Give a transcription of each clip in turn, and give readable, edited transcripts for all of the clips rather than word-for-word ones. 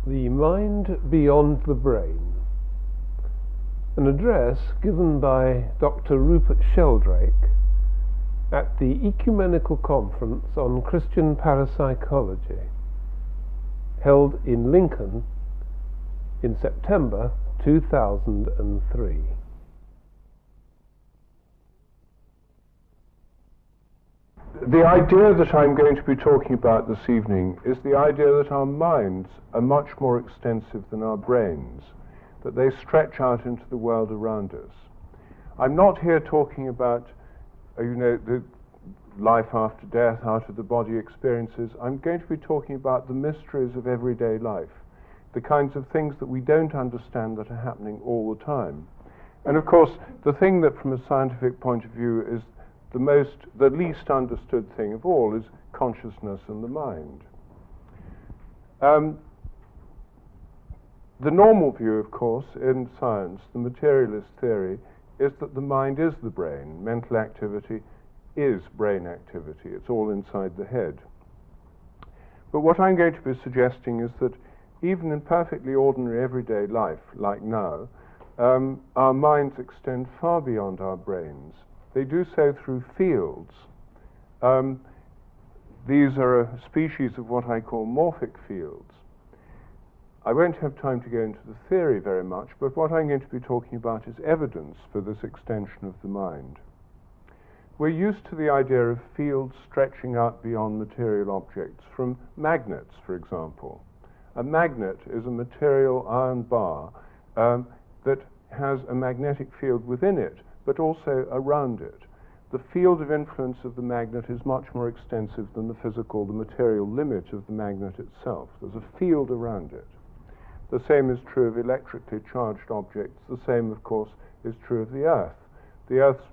The Mind Beyond the Brain. An address given by Dr. Rupert Sheldrake at the Ecumenical Conference on Christian Parapsychology, held in Lincoln in September 2003. The idea that I'm going to be talking about this evening is the idea that our minds are much more extensive than our brains, that they stretch out into the world around us. I'm not here talking about, the life after death, out of the body experiences. I'm going to be talking about the mysteries of everyday life, the kinds of things that we don't understand that are happening all the time. And of course, the thing that from a scientific point of view is the least understood thing of all is consciousness and the mind. The normal view, of course, in science, the materialist theory, is that the mind is the brain. Mental activity is brain activity. It's all inside the head. But what I'm going to be suggesting is that even in perfectly ordinary everyday life, like now, our minds extend far beyond our brains. They do so through fields. These are a species of what I call morphic fields. I won't have time to go into the theory very much, but what I'm going to be talking about is evidence for this extension of the mind. We're used to the idea of fields stretching out beyond material objects, from magnets, for example. A magnet is a material iron bar that has a magnetic field within it, but also around it. The field of influence of the magnet is much more extensive than the material limit of the magnet itself. There's a field around it. The same is true of electrically charged objects. The same, of course, is true of the Earth. The Earth's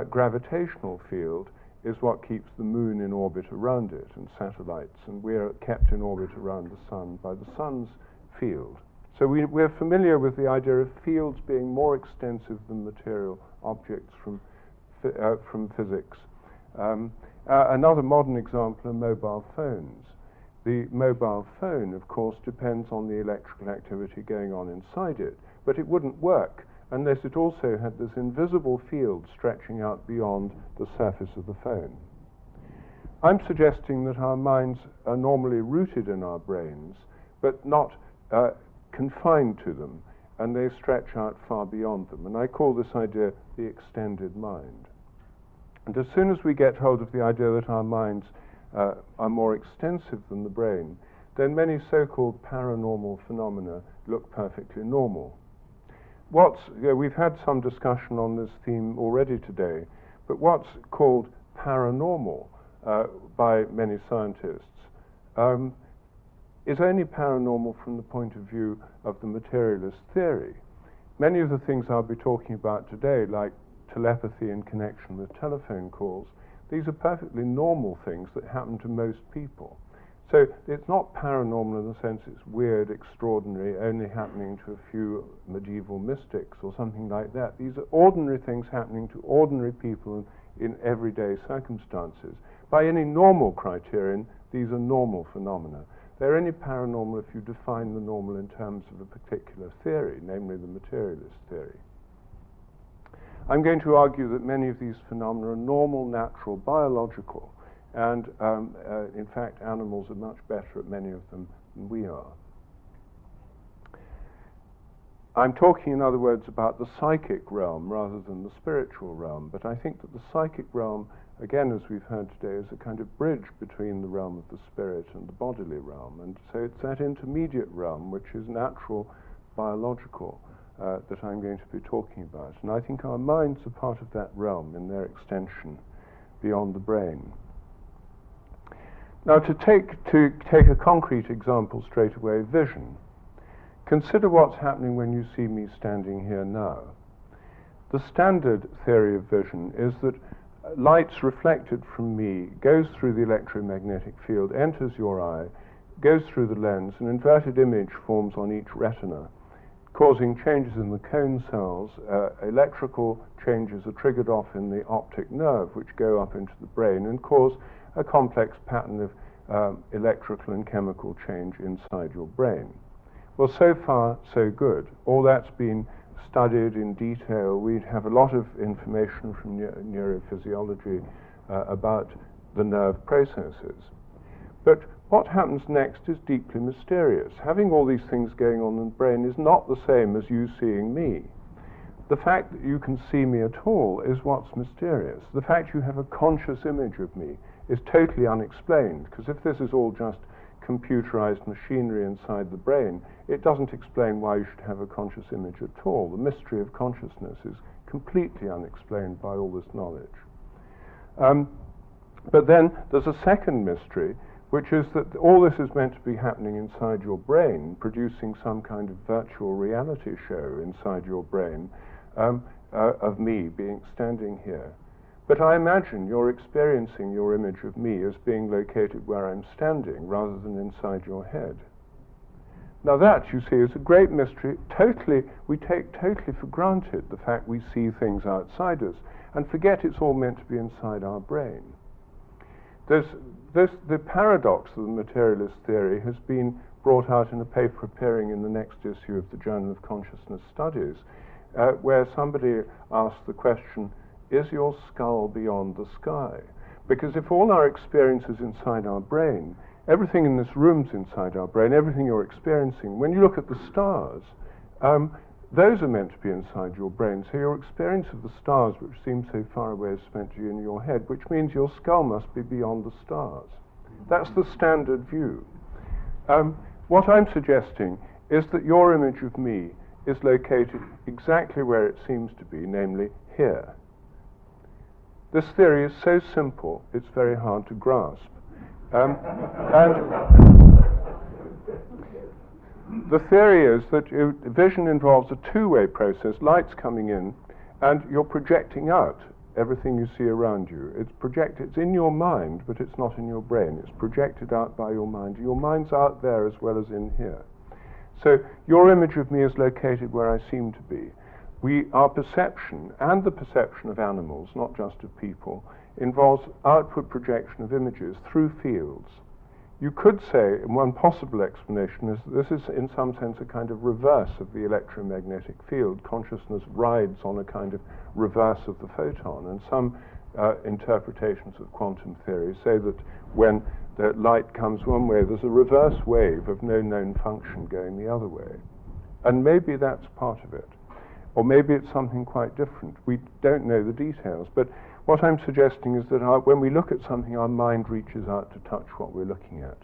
gravitational field is what keeps the Moon in orbit around it, and satellites, and we're kept in orbit around the Sun by the Sun's field. So we're familiar with the idea of fields being more extensive than material objects from physics. Another modern example are mobile phones. The mobile phone, of course, depends on the electrical activity going on inside it, but it wouldn't work unless it also had this invisible field stretching out beyond the surface of the phone. I'm suggesting that our minds are normally rooted in our brains, but not confined to them, and they stretch out far beyond them. And I call this idea the extended mind. And as soon as we get hold of the idea that our minds are more extensive than the brain, then many so-called paranormal phenomena look perfectly normal. We've had some discussion on this theme already today, but what's called paranormal by many scientists is only paranormal from the point of view of the materialist theory. Many of the things I'll be talking about today, like telepathy in connection with telephone calls, these are perfectly normal things that happen to most people. So it's not paranormal in the sense it's weird, extraordinary, only happening to a few medieval mystics or something like that. These are ordinary things happening to ordinary people in everyday circumstances. By any normal criterion, these are normal phenomena. They're only paranormal if you define the normal in terms of a particular theory, namely the materialist theory. I'm going to argue that many of these phenomena are normal, natural, biological, and in fact animals are much better at many of them than we are. I'm talking, in other words, about the psychic realm rather than the spiritual realm, but I think that the psychic realm, again, as we've heard today, is a kind of bridge between the realm of the spirit and the bodily realm. And so it's that intermediate realm, which is natural, biological, that I'm going to be talking about. And I think our minds are part of that realm in their extension beyond the brain. Now, to take a concrete example straight away, vision. Consider what's happening when you see me standing here now. The standard theory of vision is that light's reflected from me, goes through the electromagnetic field, enters your eye, goes through the lens, an inverted image forms on each retina, causing changes in the cone cells. Electrical changes are triggered off in the optic nerve, which go up into the brain and cause a complex pattern of electrical and chemical change inside your brain. Well, so far, so good. All that's been studied in detail. We have a lot of information from neurophysiology about the nerve processes. But what happens next is deeply mysterious. Having all these things going on in the brain is not the same as you seeing me. The fact that you can see me at all is what's mysterious. The fact you have a conscious image of me is totally unexplained, because if this is all just computerized machinery inside the brain, it doesn't explain why you should have a conscious image at all. The mystery of consciousness is completely unexplained by all this knowledge. But then there's a second mystery, which is that all this is meant to be happening inside your brain, producing some kind of virtual reality show inside your brain of me standing here. But I imagine you're experiencing your image of me as being located where I'm standing rather than inside your head. Now that, you see, is a great mystery. We take totally for granted the fact we see things outside us and forget it's all meant to be inside our brain. The paradox of the materialist theory has been brought out in a paper appearing in the next issue of the Journal of Consciousness Studies, where somebody asked the question, is your skull beyond the sky? Because if all our experience is inside our brain, everything in this room's inside our brain, everything you're experiencing, when you look at the stars, those are meant to be inside your brain. So your experience of the stars, which seem so far away, is meant to be in your head, which means your skull must be beyond the stars. That's the standard view. What I'm suggesting is that your image of me is located exactly where it seems to be, namely here. This theory is so simple, it's very hard to grasp. And the theory is that vision involves a two-way process. Light's coming in, and you're projecting out everything you see around you. It's in your mind, but it's not in your brain. It's projected out by your mind. Your mind's out there as well as in here. So your image of me is located where I seem to be. Our perception, and the perception of animals, not just of people, involves outward projection of images through fields. You could say, one possible explanation is that this is in some sense a kind of reverse of the electromagnetic field. Consciousness rides on a kind of reverse of the photon, and some interpretations of quantum theory say that when the light comes one way, there's a reverse wave of no known function going the other way. And maybe that's part of it. Or maybe it's something quite different. We don't know the details, but what I'm suggesting is that when we look at something, our mind reaches out to touch what we're looking at.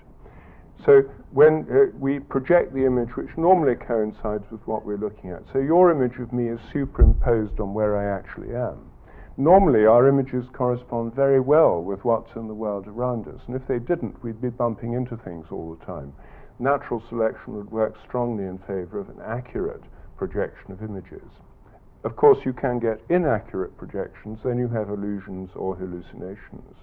So when we project the image, which normally coincides with what we're looking at, so your image of me is superimposed on where I actually am. Normally, our images correspond very well with what's in the world around us, and if they didn't, we'd be bumping into things all the time. Natural selection would work strongly in favor of an accurate projection of images. Of course, you can get inaccurate projections, then you have illusions or hallucinations.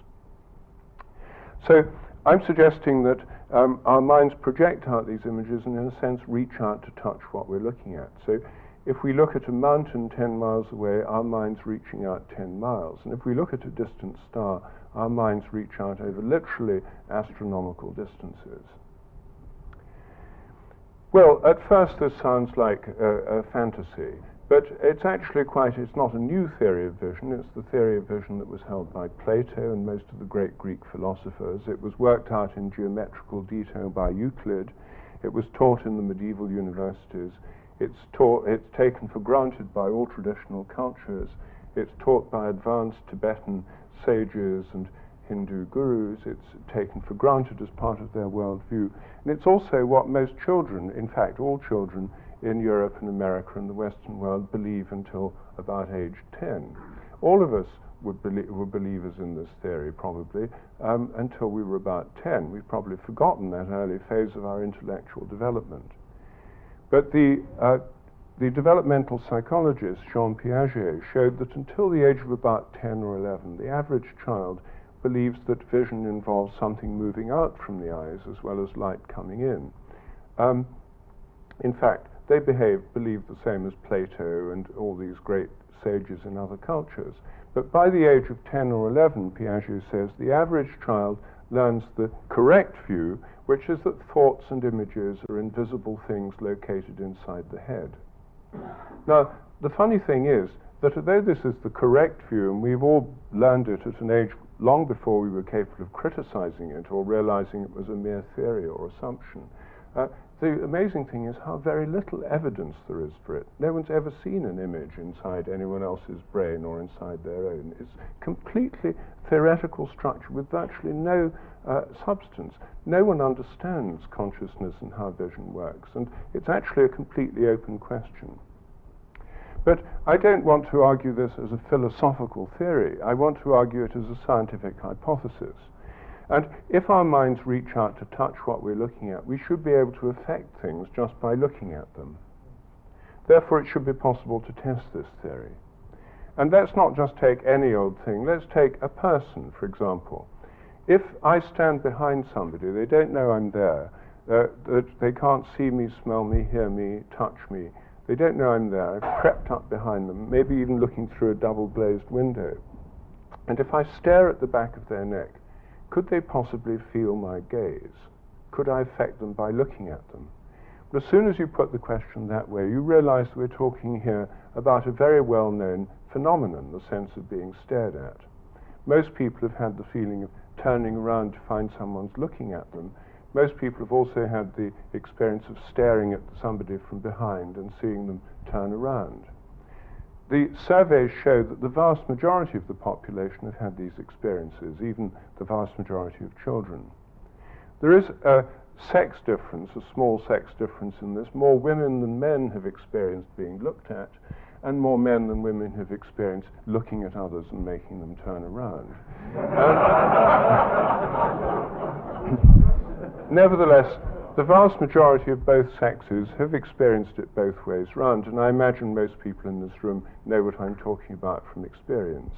So I'm suggesting that our minds project out these images and in a sense reach out to touch what we're looking at. So if we look at a mountain 10 miles away, our mind's reaching out 10 miles. And if we look at a distant star, our minds reach out over literally astronomical distances. Well, at first this sounds like a fantasy, but it's actually it's not a new theory of vision. It's the theory of vision that was held by Plato and most of the great Greek philosophers. It was worked out in geometrical detail by Euclid. It was taught in the medieval universities. It's taken for granted by all traditional cultures. It's taught by advanced Tibetan sages and Hindu gurus. It's taken for granted as part of their worldview. And it's also what most children, in fact all children in Europe and America and the Western world, believe until about age 10. All of us were believers in this theory probably until we were about 10. We've probably forgotten that early phase of our intellectual development. But the developmental psychologist Jean Piaget showed that until the age of about 10 or 11, the average child believes that vision involves something moving out from the eyes as well as light coming in. In fact, they believe the same as Plato and all these great sages in other cultures. But by the age of 10 or 11, Piaget says, the average child learns the correct view, which is that thoughts and images are invisible things located inside the head. Now, the funny thing is that although this is the correct view, and we've all learned it at an age long before we were capable of criticizing it or realizing it was a mere theory or assumption, the amazing thing is how very little evidence there is for it. No one's ever seen an image inside anyone else's brain or inside their own. It's completely theoretical structure with virtually no substance. No one understands consciousness and how vision works, and it's actually a completely open question. But I don't want to argue this as a philosophical theory. I want to argue it as a scientific hypothesis. And if our minds reach out to touch what we're looking at, we should be able to affect things just by looking at them. Therefore, it should be possible to test this theory. And let's not just take any old thing. Let's take a person, for example. If I stand behind somebody, they don't know I'm there, that they can't see me, smell me, hear me, touch me. They don't know I'm there. I've crept up behind them, maybe even looking through a double-glazed window. And if I stare at the back of their neck, could they possibly feel my gaze? Could I affect them by looking at them? But as soon as you put the question that way, you realize that we're talking here about a very well-known phenomenon, the sense of being stared at. Most people have had the feeling of turning around to find someone's looking at them. Most people have also had the experience of staring at somebody from behind and seeing them turn around. The surveys show that the vast majority of the population have had these experiences, even the vast majority of children. There is a sex difference, a small sex difference in this. More women than men have experienced being looked at, and more men than women have experienced looking at others and making them turn around. Nevertheless, the vast majority of both sexes have experienced it both ways round, and I imagine most people in this room know what I'm talking about from experience.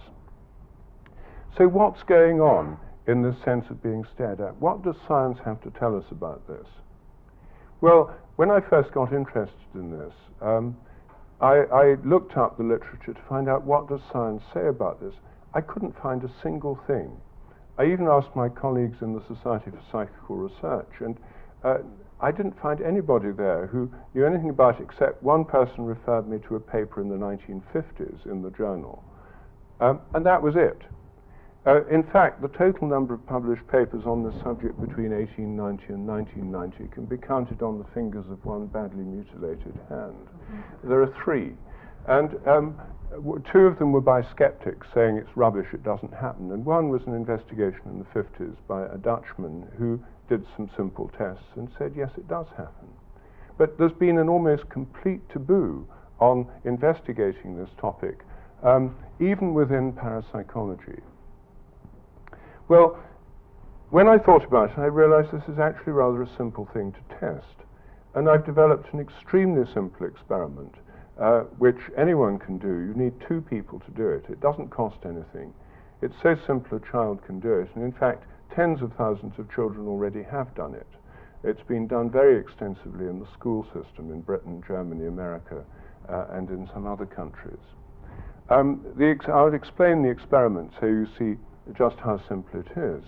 So what's going on in this sense of being stared at? What does science have to tell us about this? Well, when I first got interested in this, I looked up the literature to find out what does science say about this. I couldn't find a single thing. I even asked my colleagues in the Society for Psychical Research, and I didn't find anybody there who knew anything about it, except one person referred me to a paper in the 1950s in the journal. And that was it. In fact, the total number of published papers on this subject between 1890 and 1990 can be counted on the fingers of one badly mutilated hand. There are 3. And 2 of them were by skeptics saying it's rubbish, it doesn't happen. And one was an investigation in the 50s by a Dutchman who did some simple tests and said, yes, it does happen. But there's been an almost complete taboo on investigating this topic, even within parapsychology. Well, when I thought about it, I realized this is actually rather a simple thing to test. And I've developed an extremely simple experiment, which anyone can do. You need 2 people to do it. It doesn't cost anything. It's so simple a child can do it. And in fact, tens of thousands of children already have done it. It's been done very extensively in the school system in Britain, Germany, America, and in some other countries. I'll explain the experiment so you see just how simple it is.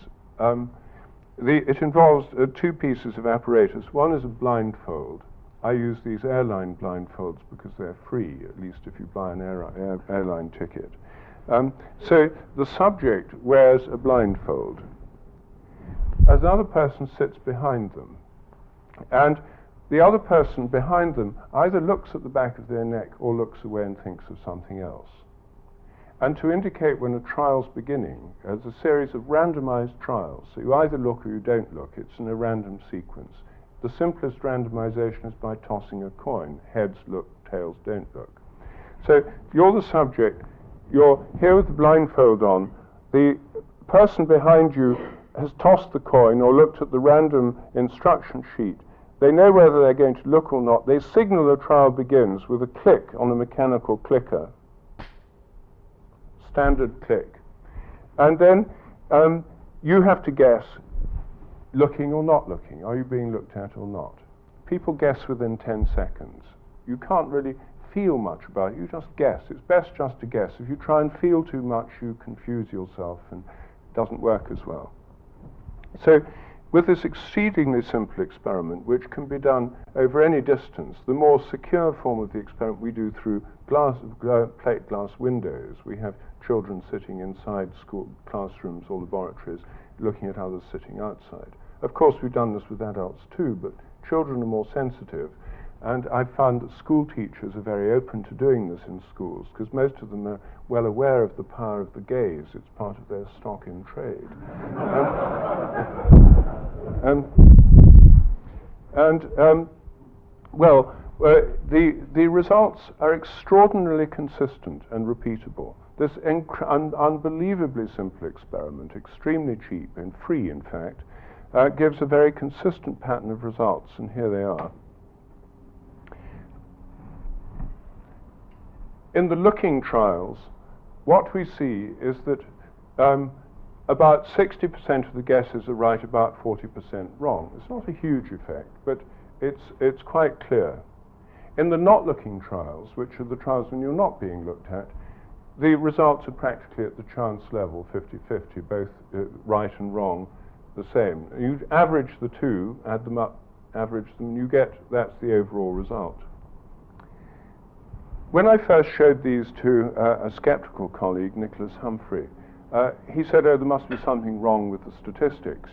It involves 2 pieces of apparatus. One is a blindfold. I use these airline blindfolds because they're free, at least if you buy an airline ticket. So the subject wears a blindfold. Another person sits behind them, and the other person behind them either looks at the back of their neck or looks away and thinks of something else. And to indicate when a trial's beginning, there's a series of randomized trials. So you either look or you don't look. It's in a random sequence. The simplest randomization is by tossing a coin. Heads look, tails don't look. So you're the subject. You're here with the blindfold on. The person behind you has tossed the coin or looked at the random instruction sheet. They know whether they're going to look or not. They signal the trial begins with a click on a mechanical clicker. Standard click. And then you have to guess, looking or not looking. Are you being looked at or not? People guess within 10 seconds. You can't really feel much about it, you just guess. It's best just to guess. If you try and feel too much, you confuse yourself and it doesn't work as well. So with this exceedingly simple experiment, which can be done over any distance, the more secure form of the experiment we do through plate glass windows. We have children sitting inside school classrooms or laboratories looking at others sitting outside. Of course, we've done this with adults too, but children are more sensitive. And I've found that school teachers are very open to doing this in schools, because most of them are well aware of the power of the gaze. It's part of their stock in trade. The results are extraordinarily consistent and repeatable. This unbelievably simple experiment, extremely cheap and free, in fact, gives a very consistent pattern of results, and here they are. In the looking trials, what we see is that about 60% of the guesses are right, about 40% wrong. It's not a huge effect, but it's quite clear. In the not looking trials, which are the trials when you're not being looked at, the results are practically at the chance level, 50-50, both right and wrong, the same. You average the two, add them up, average them, you get, that's the overall result. When I first showed these to a skeptical colleague, Nicholas Humphrey, he said, oh, there must be something wrong with the statistics.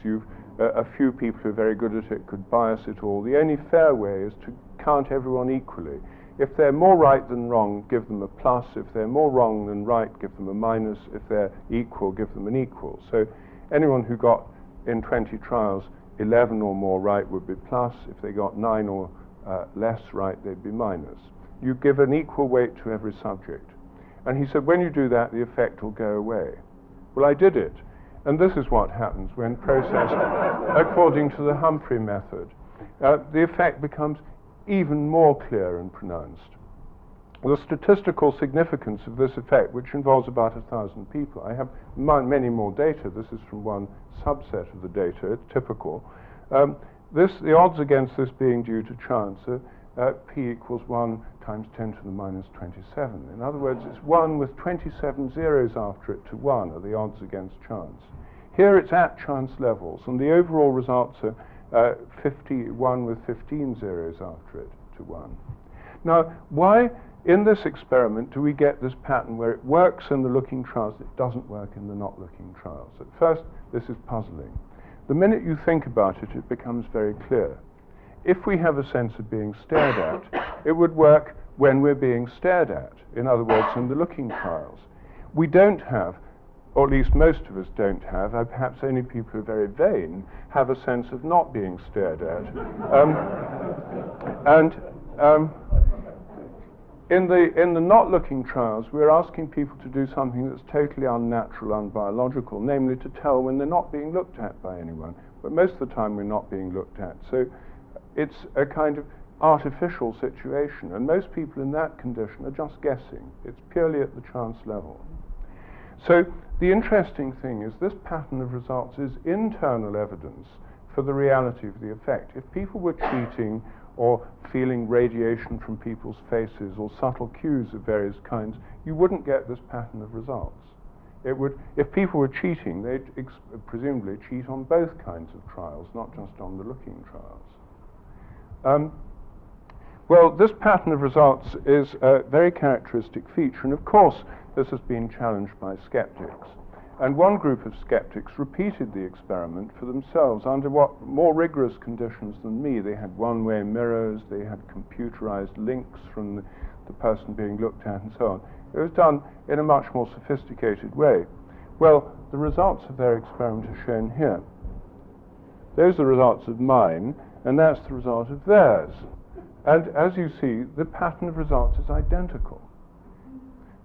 A few people who are very good at it could bias it all. The only fair way is to count everyone equally. If they're more right than wrong, give them a plus. If they're more wrong than right, give them a minus. If they're equal, give them an equal. So anyone who got in 20 trials 11 or more right would be plus. If they got 9 or less right, they'd be minus. You give an equal weight to every subject. And he said, when you do that, the effect will go away. Well, I did it. And this is what happens when processed according to the Humphrey method. The effect becomes even more clear and pronounced. The statistical significance of this effect, which involves about 1,000 people, I have many more data. This is from one subset of the data. It's typical. The odds against this being due to chance are p equals 1 times 10 to the minus 27. In other words, it's 1 with 27 zeros after it to 1 are the odds against chance. Here it's at chance levels, and the overall results are 51 with 15 zeros after it to 1. Now, why in this experiment do we get this pattern where it works in the looking trials, it doesn't work in the not looking trials? At first, this is puzzling. The minute you think about it, it becomes very clear. If we have a sense of being stared at, it would work when we're being stared at. In other words, in the looking trials. We don't have, or at least most of us don't have, perhaps only people who are very vain, have a sense of not being stared at. In the not looking trials, we're asking people to do something that's totally unnatural, unbiological, namely to tell when they're not being looked at by anyone. But most of the time we're not being looked at. So it's a kind of artificial situation, and most people in that condition are just guessing. It's purely at the chance level. So the interesting thing is this pattern of results is internal evidence for the reality of the effect. If people were cheating or feeling radiation from people's faces or subtle cues of various kinds, you wouldn't get this pattern of results. It would, if people were cheating, they'd presumably cheat on both kinds of trials, not just on the looking trials. Well, this pattern of results is a very characteristic feature, and of course this has been challenged by skeptics. And one group of skeptics repeated the experiment for themselves under what more rigorous conditions than me. They had one-way mirrors, they had computerized links from the person being looked at, and so on. It was done in a much more sophisticated way. Well, the results of their experiment are shown here. Those are the results of mine, and that's the result of theirs. And as you see, the pattern of results is identical.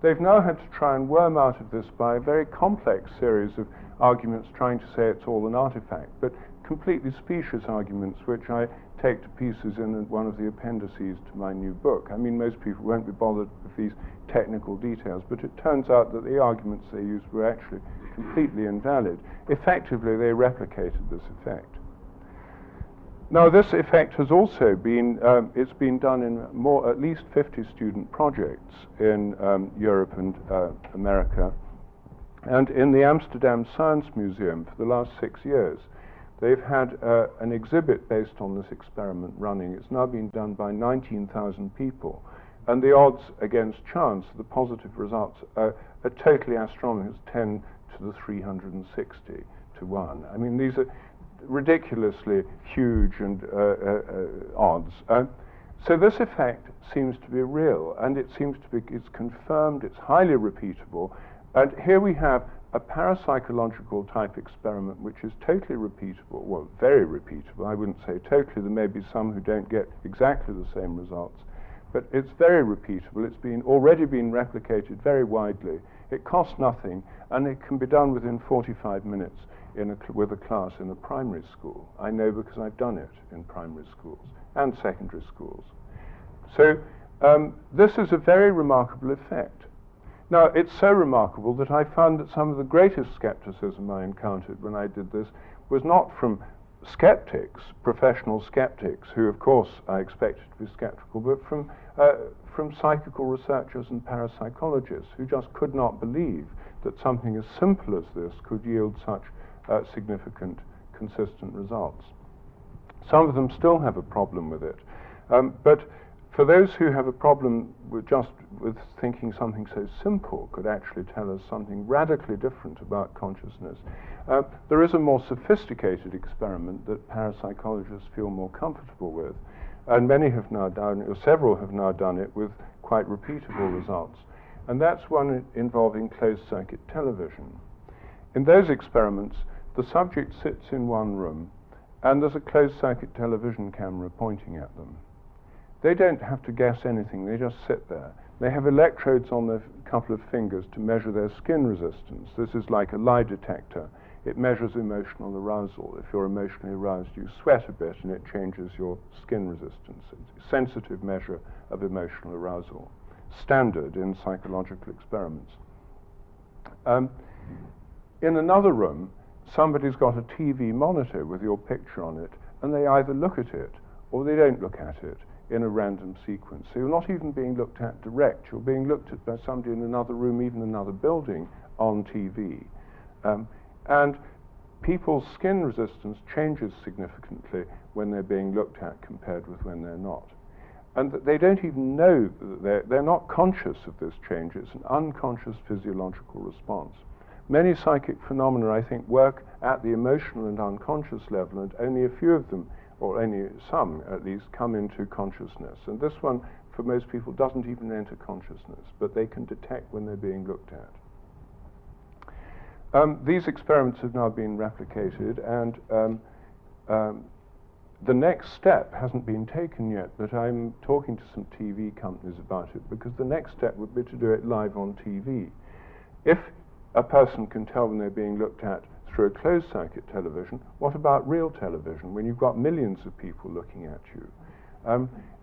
They've now had to try and worm out of this by a very complex series of arguments trying to say it's all an artifact, but completely specious arguments which I take to pieces in one of the appendices to my new book. I mean, most people won't be bothered with these technical details, but it turns out that the arguments they used were actually completely invalid. Effectively, they replicated this effect. Now, this effect has also been, it's been done in at least 50 student projects in Europe and America. And in the Amsterdam Science Museum for the last 6 years, they've had an exhibit based on this experiment running. It's now been done by 19,000 people. And the odds against chance, the positive results, are totally astronomical. It's 10 to the 360 to 1. I mean, these are ridiculously huge and odds. So this effect seems to be real, and it seems to be, it's confirmed, it's highly repeatable. And here we have a parapsychological type experiment which is totally repeatable, well, very repeatable. I wouldn't say totally, there may be some who don't get exactly the same results, but it's very repeatable. It's already been replicated very widely. It costs nothing, and it can be done within 45 minutes with a class in a primary school. I know because I've done it in primary schools and secondary schools. So this is a very remarkable effect. Now, it's so remarkable that I found that some of the greatest skepticism I encountered when I did this was not from skeptics, professional skeptics, who of course I expected to be skeptical, but from psychical researchers and parapsychologists who just could not believe that something as simple as this could yield such significant, consistent results. Some of them still have a problem with it, but for those who have a problem with thinking something so simple could actually tell us something radically different about consciousness, there is a more sophisticated experiment that parapsychologists feel more comfortable with, and many have now done, or several have now done it with quite repeatable results, and that's one involving closed-circuit television. In those experiments, the subject sits in one room, and there's a closed-circuit television camera pointing at them. They don't have to guess anything, they just sit there. They have electrodes on their couple of fingers to measure their skin resistance. This is like a lie detector. It measures emotional arousal. If you're emotionally aroused, you sweat a bit and it changes your skin resistance. It's a sensitive measure of emotional arousal, standard in psychological experiments. In another room, somebody's got a TV monitor with your picture on it, and they either look at it or they don't look at it in a random sequence. So you're not even being looked at direct. You're being looked at by somebody in another room, even another building, on TV. And people's skin resistance changes significantly when they're being looked at compared with when they're not. And they don't even know that they're not conscious of this change. It's an unconscious physiological response. Many psychic phenomena, I think, work at the emotional and unconscious level, and only a few of them, or only some at least, come into consciousness. And this one, for most people, doesn't even enter consciousness, but they can detect when they're being looked at. These experiments have now been replicated, and the next step hasn't been taken yet, but I'm talking to some TV companies about it, because the next step would be to do it live on TV. If a person can tell when they're being looked at through a closed-circuit television, what about real television, when you've got millions of people looking at you?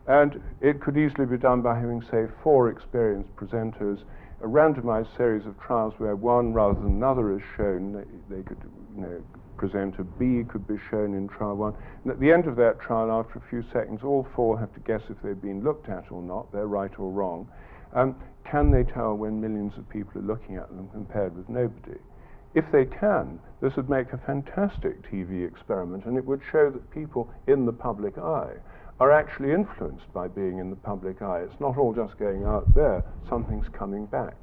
And it could easily be done by having, say, 4 experienced presenters, a randomized series of trials where one rather than another is shown. They could, presenter B could be shown in trial 1. And at the end of that trial, after a few seconds, all 4 have to guess if they've been looked at or not, they're right or wrong. Can they tell when millions of people are looking at them compared with nobody? If they can, this would make a fantastic TV experiment, and it would show that people in the public eye are actually influenced by being in the public eye. It's not all just going out there, something's coming back.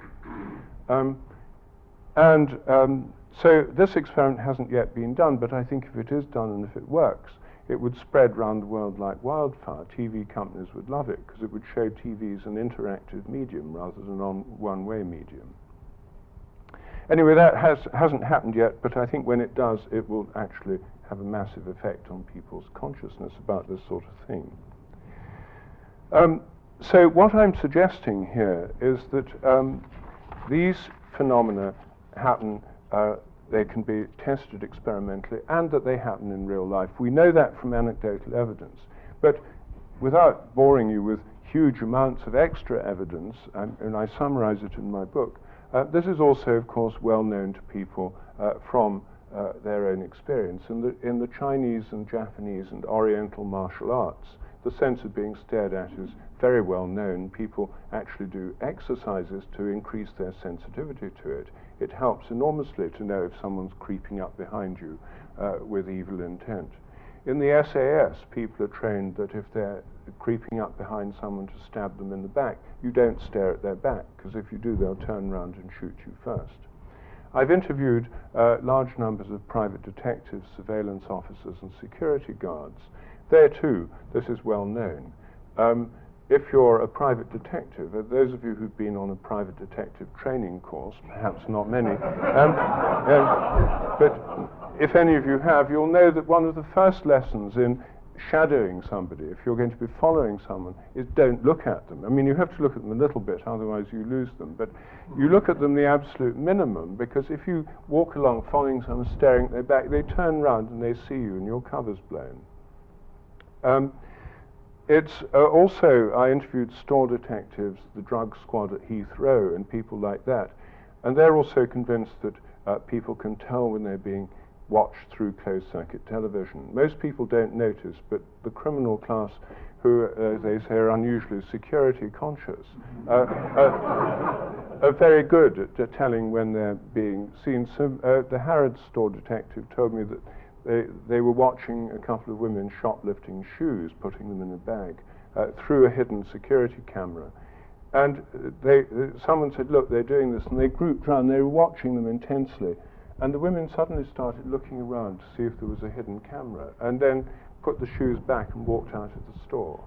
So this experiment hasn't yet been done, but I think if it is done and if it works, it would spread around the world like wildfire. TV companies would love it, because it would show TV as an interactive medium rather than a one-way medium. Anyway, that hasn't happened yet, but I think when it does, it will actually have a massive effect on people's consciousness about this sort of thing. So what I'm suggesting here is that these phenomena happen, they can be tested experimentally, and that they happen in real life. We know that from anecdotal evidence. But without boring you with huge amounts of extra evidence, and I summarize it in my book, this is also, of course, well known to people from their own experience. In the Chinese and Japanese and Oriental martial arts, the sense of being stared at is very well known. People actually do exercises to increase their sensitivity to it. It helps enormously to know if someone's creeping up behind you with evil intent. In the SAS, people are trained that if they're creeping up behind someone to stab them in the back, you don't stare at their back, because if you do, they'll turn around and shoot you first. I've interviewed large numbers of private detectives, surveillance officers, and security guards. There too, this is well known. If you're a private detective, those of you who've been on a private detective training course, perhaps not many, but if any of you have, you'll know that one of the first lessons in shadowing somebody, if you're going to be following someone, is don't look at them. I mean, you have to look at them a little bit, otherwise you lose them, but you look at them the absolute minimum, because if you walk along following someone, staring at their back, they turn round and they see you and your cover's blown. It's also, I interviewed store detectives, the drug squad at Heathrow, and people like that, and they're also convinced that people can tell when they're being watched through closed-circuit television. Most people don't notice, but the criminal class, who they say are unusually security conscious, are very good at telling when they're being seen. So the Harrods store detective told me that they were watching a couple of women shoplifting shoes, putting them in a bag, through a hidden security camera. And someone said, look, they're doing this, and they grouped around, they were watching them intensely, and the women suddenly started looking around to see if there was a hidden camera, and then put the shoes back and walked out of the store.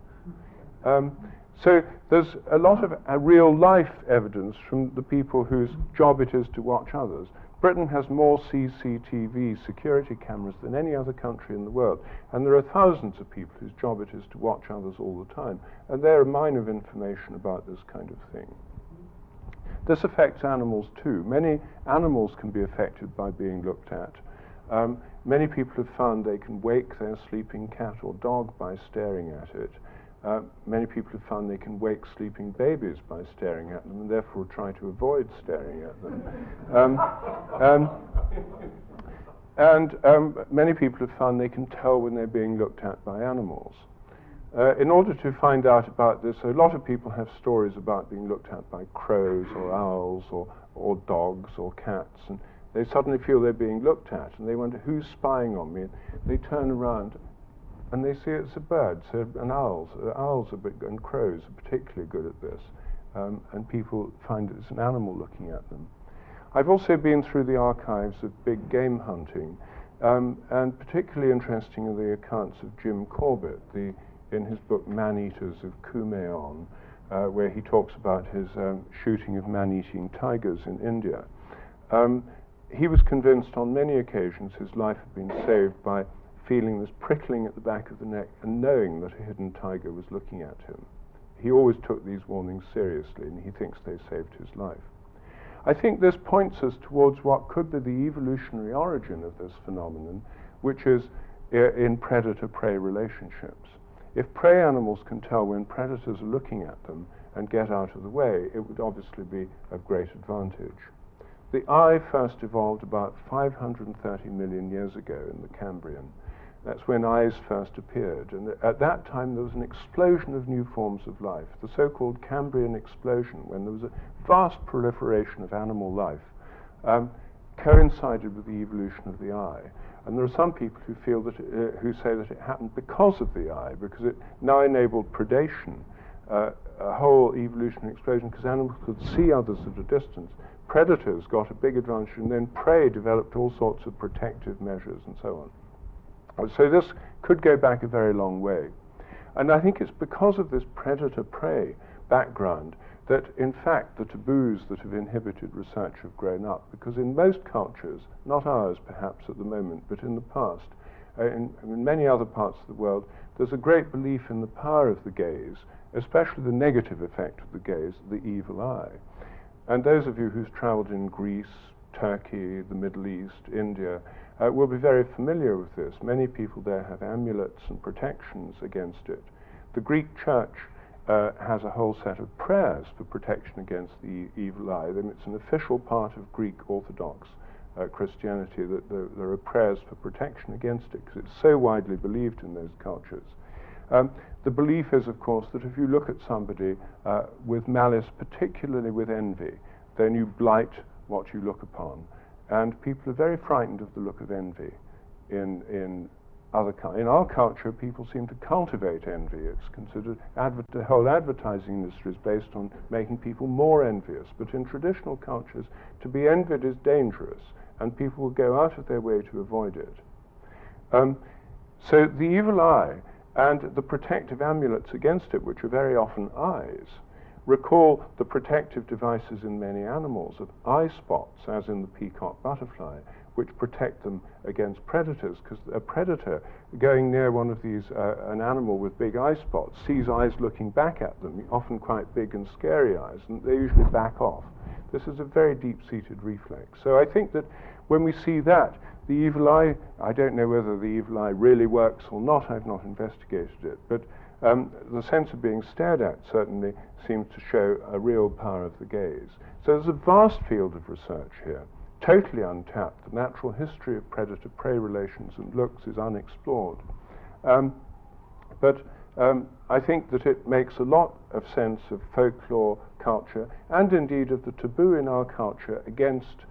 So there's a lot of real-life evidence from the people whose job it is to watch others. Britain has more CCTV security cameras than any other country in the world, and there are thousands of people whose job it is to watch others all the time, and they're a mine of information about this kind of thing. This affects animals too. Many animals can be affected by being looked at. Many people have found they can wake their sleeping cat or dog by staring at it. Many people have found they can wake sleeping babies by staring at them, and therefore try to avoid staring at them. Many people have found they can tell when they're being looked at by animals. In order to find out about this, a lot of people have stories about being looked at by crows or owls or dogs or cats, and they suddenly feel they're being looked at, and they wonder, who's spying on me? And they turn around and they see it's a bird. So, and owls and crows are particularly good at this, and people find it's an animal looking at them. I've also been through the archives of big game hunting, and particularly interesting are the accounts of Jim Corbett, in his book Man-Eaters of Kumaon, where he talks about his shooting of man-eating tigers in India. He was convinced on many occasions his life had been saved by feeling this prickling at the back of the neck and knowing that a hidden tiger was looking at him. He always took these warnings seriously, and he thinks they saved his life. I think this points us towards what could be the evolutionary origin of this phenomenon, which is in predator-prey relationships. If prey animals can tell when predators are looking at them and get out of the way, it would obviously be of great advantage. The eye first evolved about 530 million years ago in the Cambrian. That's when eyes first appeared, and at that time there was an explosion of new forms of life, the so-called Cambrian explosion, when there was a vast proliferation of animal life, coincided with the evolution of the eye. And there are some people who feel that who say that it happened because of the eye, because it now enabled predation, a whole evolutionary explosion, because animals could see others at a distance. Predators got a big advantage, and then prey developed all sorts of protective measures and so on. So this could go back a very long way. And I think it's because of this predator-prey background that, in fact, the taboos that have inhibited research have grown up. Because in most cultures, not ours perhaps at the moment, but in the past, in many other parts of the world, there's a great belief in the power of the gaze, especially the negative effect of the gaze, the evil eye. And those of you who've traveled in Greece, Turkey, the Middle East, India, will be very familiar with this. Many people there have amulets and protections against it. The Greek church has a whole set of prayers for protection against the evil eye. Then it's an official part of Greek Orthodox Christianity, that there are prayers for protection against it, because it's so widely believed in those cultures. The belief is, of course, that if you look at somebody with malice, particularly with envy, then you blight what you look upon. And people are very frightened of the look of envy in our culture. People seem to cultivate envy. It's considered, the whole advertising industry is based on making people more envious. But in traditional cultures, to be envied is dangerous, and people will go out of their way to avoid it. So the evil eye and the protective amulets against it, which are very often eyes, recall the protective devices in many animals of eye spots, as in the peacock butterfly, which protect them against predators, because a predator going near one of these, an animal with big eye spots, sees eyes looking back at them, often quite big and scary eyes, and they usually back off. This is a very deep-seated reflex. So I think that when we see that, the evil eye, I don't know whether the evil eye really works or not, I've not investigated it, but the sense of being stared at certainly seems to show a real power of the gaze. So there's a vast field of research here, totally untapped. The natural history of predator-prey relations and looks is unexplored. But I think that it makes a lot of sense of folklore, culture, and indeed of the taboo in our culture against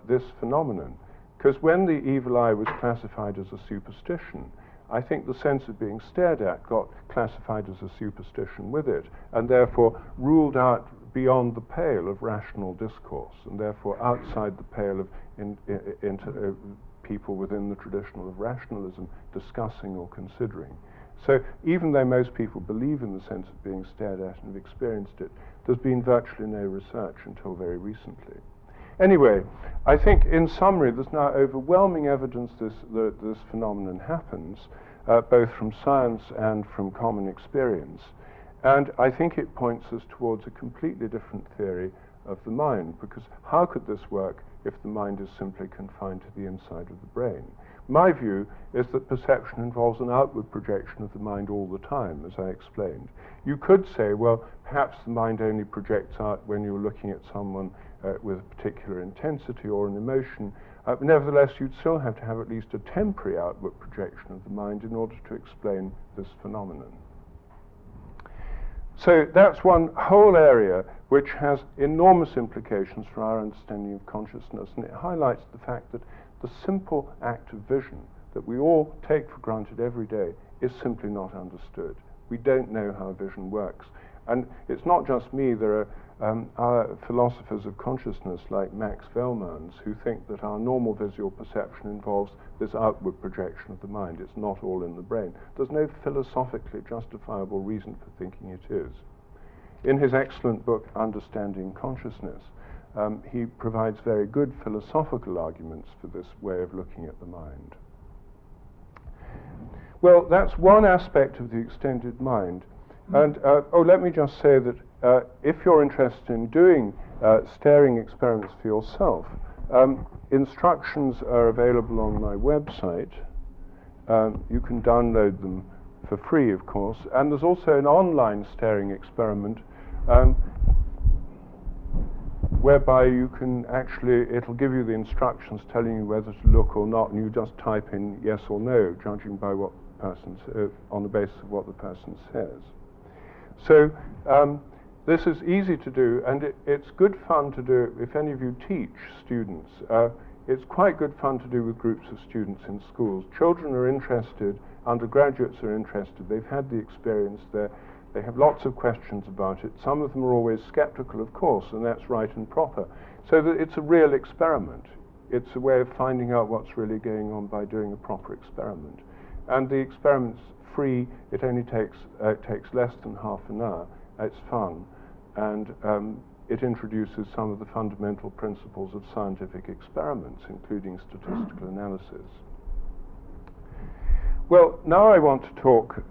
this phenomenon. Because when the evil eye was classified as a superstition, I think the sense of being stared at got classified as a superstition with it, and therefore ruled out beyond the pale of rational discourse, and therefore outside the pale of people within the tradition of rationalism discussing or considering. So even though most people believe in the sense of being stared at and have experienced it, there's been virtually no research until very recently. Anyway, I think in summary there's now overwhelming evidence that this phenomenon happens, both from science and from common experience. And I think it points us towards a completely different theory of the mind, because how could this work if the mind is simply confined to the inside of the brain? My view is that perception involves an outward projection of the mind all the time, as I explained. You could say, well, perhaps the mind only projects out when you're looking at someone with a particular intensity or an emotion. Nevertheless, you'd still have to have at least a temporary outward projection of the mind in order to explain this phenomenon. So that's one whole area which has enormous implications for our understanding of consciousness, and it highlights the fact that the simple act of vision that we all take for granted every day is simply not understood. We don't know how vision works. And it's not just me. There are philosophers of consciousness like Max Velmans who think that our normal visual perception involves this outward projection of the mind. It's not all in the brain. There's no philosophically justifiable reason for thinking it is. In his excellent book, Understanding Consciousness, he provides very good philosophical arguments for this way of looking at the mind. Well, that's one aspect of the extended mind. And let me just say that if you're interested in doing staring experiments for yourself, instructions are available on my website. You can download them for free, of course. And there's also an online staring experiment whereby you can actually, it'll give you the instructions telling you whether to look or not, and you just type in yes or no, judging by what the person on the basis of what the person says. So this is easy to do, and it's good fun to do if any of you teach students. It's quite good fun to do with groups of students in schools. Children are interested, undergraduates are interested, they've had the experience there, they have lots of questions about it. Some of them are always skeptical, of course, and that's right and proper. So that it's a real experiment. It's a way of finding out what's really going on by doing a proper experiment. And the experiment's free. It only takes less than half an hour. It's fun, and it introduces some of the fundamental principles of scientific experiments, including statistical analysis. Well, now I want to talk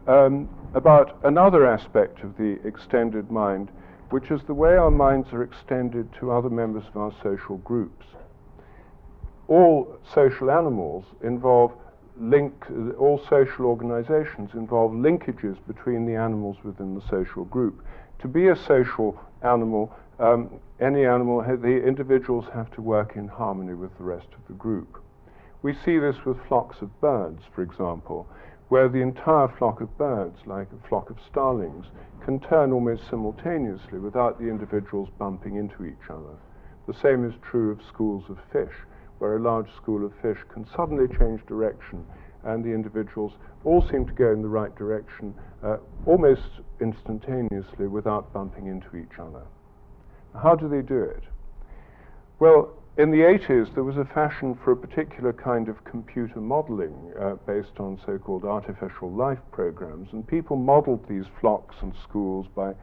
about another aspect of the extended mind, which is the way our minds are extended to other members of our social groups. All social animals involve all social organizations involve linkages between the animals within the social group. To be a social animal, the individuals have to work in harmony with the rest of the group. We see this with flocks of birds, for example, where the entire flock of birds, like a flock of starlings, can turn almost simultaneously without the individuals bumping into each other. The same is true of schools of fish, where a large school of fish can suddenly change direction and the individuals all seem to go in the right direction almost instantaneously without bumping into each other. How do they do it? Well, in the 80s, there was a fashion for a particular kind of computer modeling based on so-called artificial life programs, and people modeled these flocks and schools by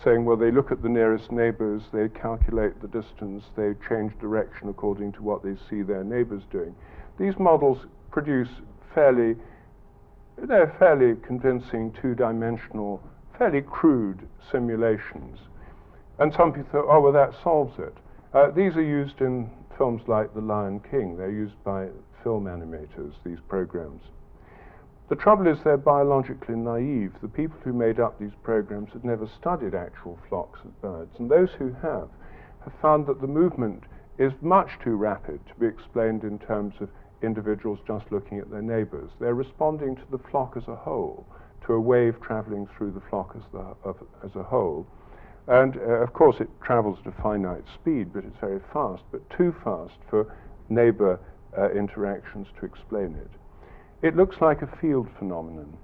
saying, well, they look at the nearest neighbors, they calculate the distance, they change direction according to what they see their neighbors doing. These models produce fairly convincing two-dimensional, fairly crude simulations. And some people thought, oh, well, that solves it. These are used in films like The Lion King. They're used by film animators, these programs. The trouble is they're biologically naive. The people who made up these programs had never studied actual flocks of birds, and those who have found that the movement is much too rapid to be explained in terms of individuals just looking at their neighbors. They're responding to the flock as a whole, to a wave traveling through the flock as a whole. And of course it travels at a finite speed, but it's very fast, but too fast for neighbor interactions to explain it. It looks like a field phenomenon.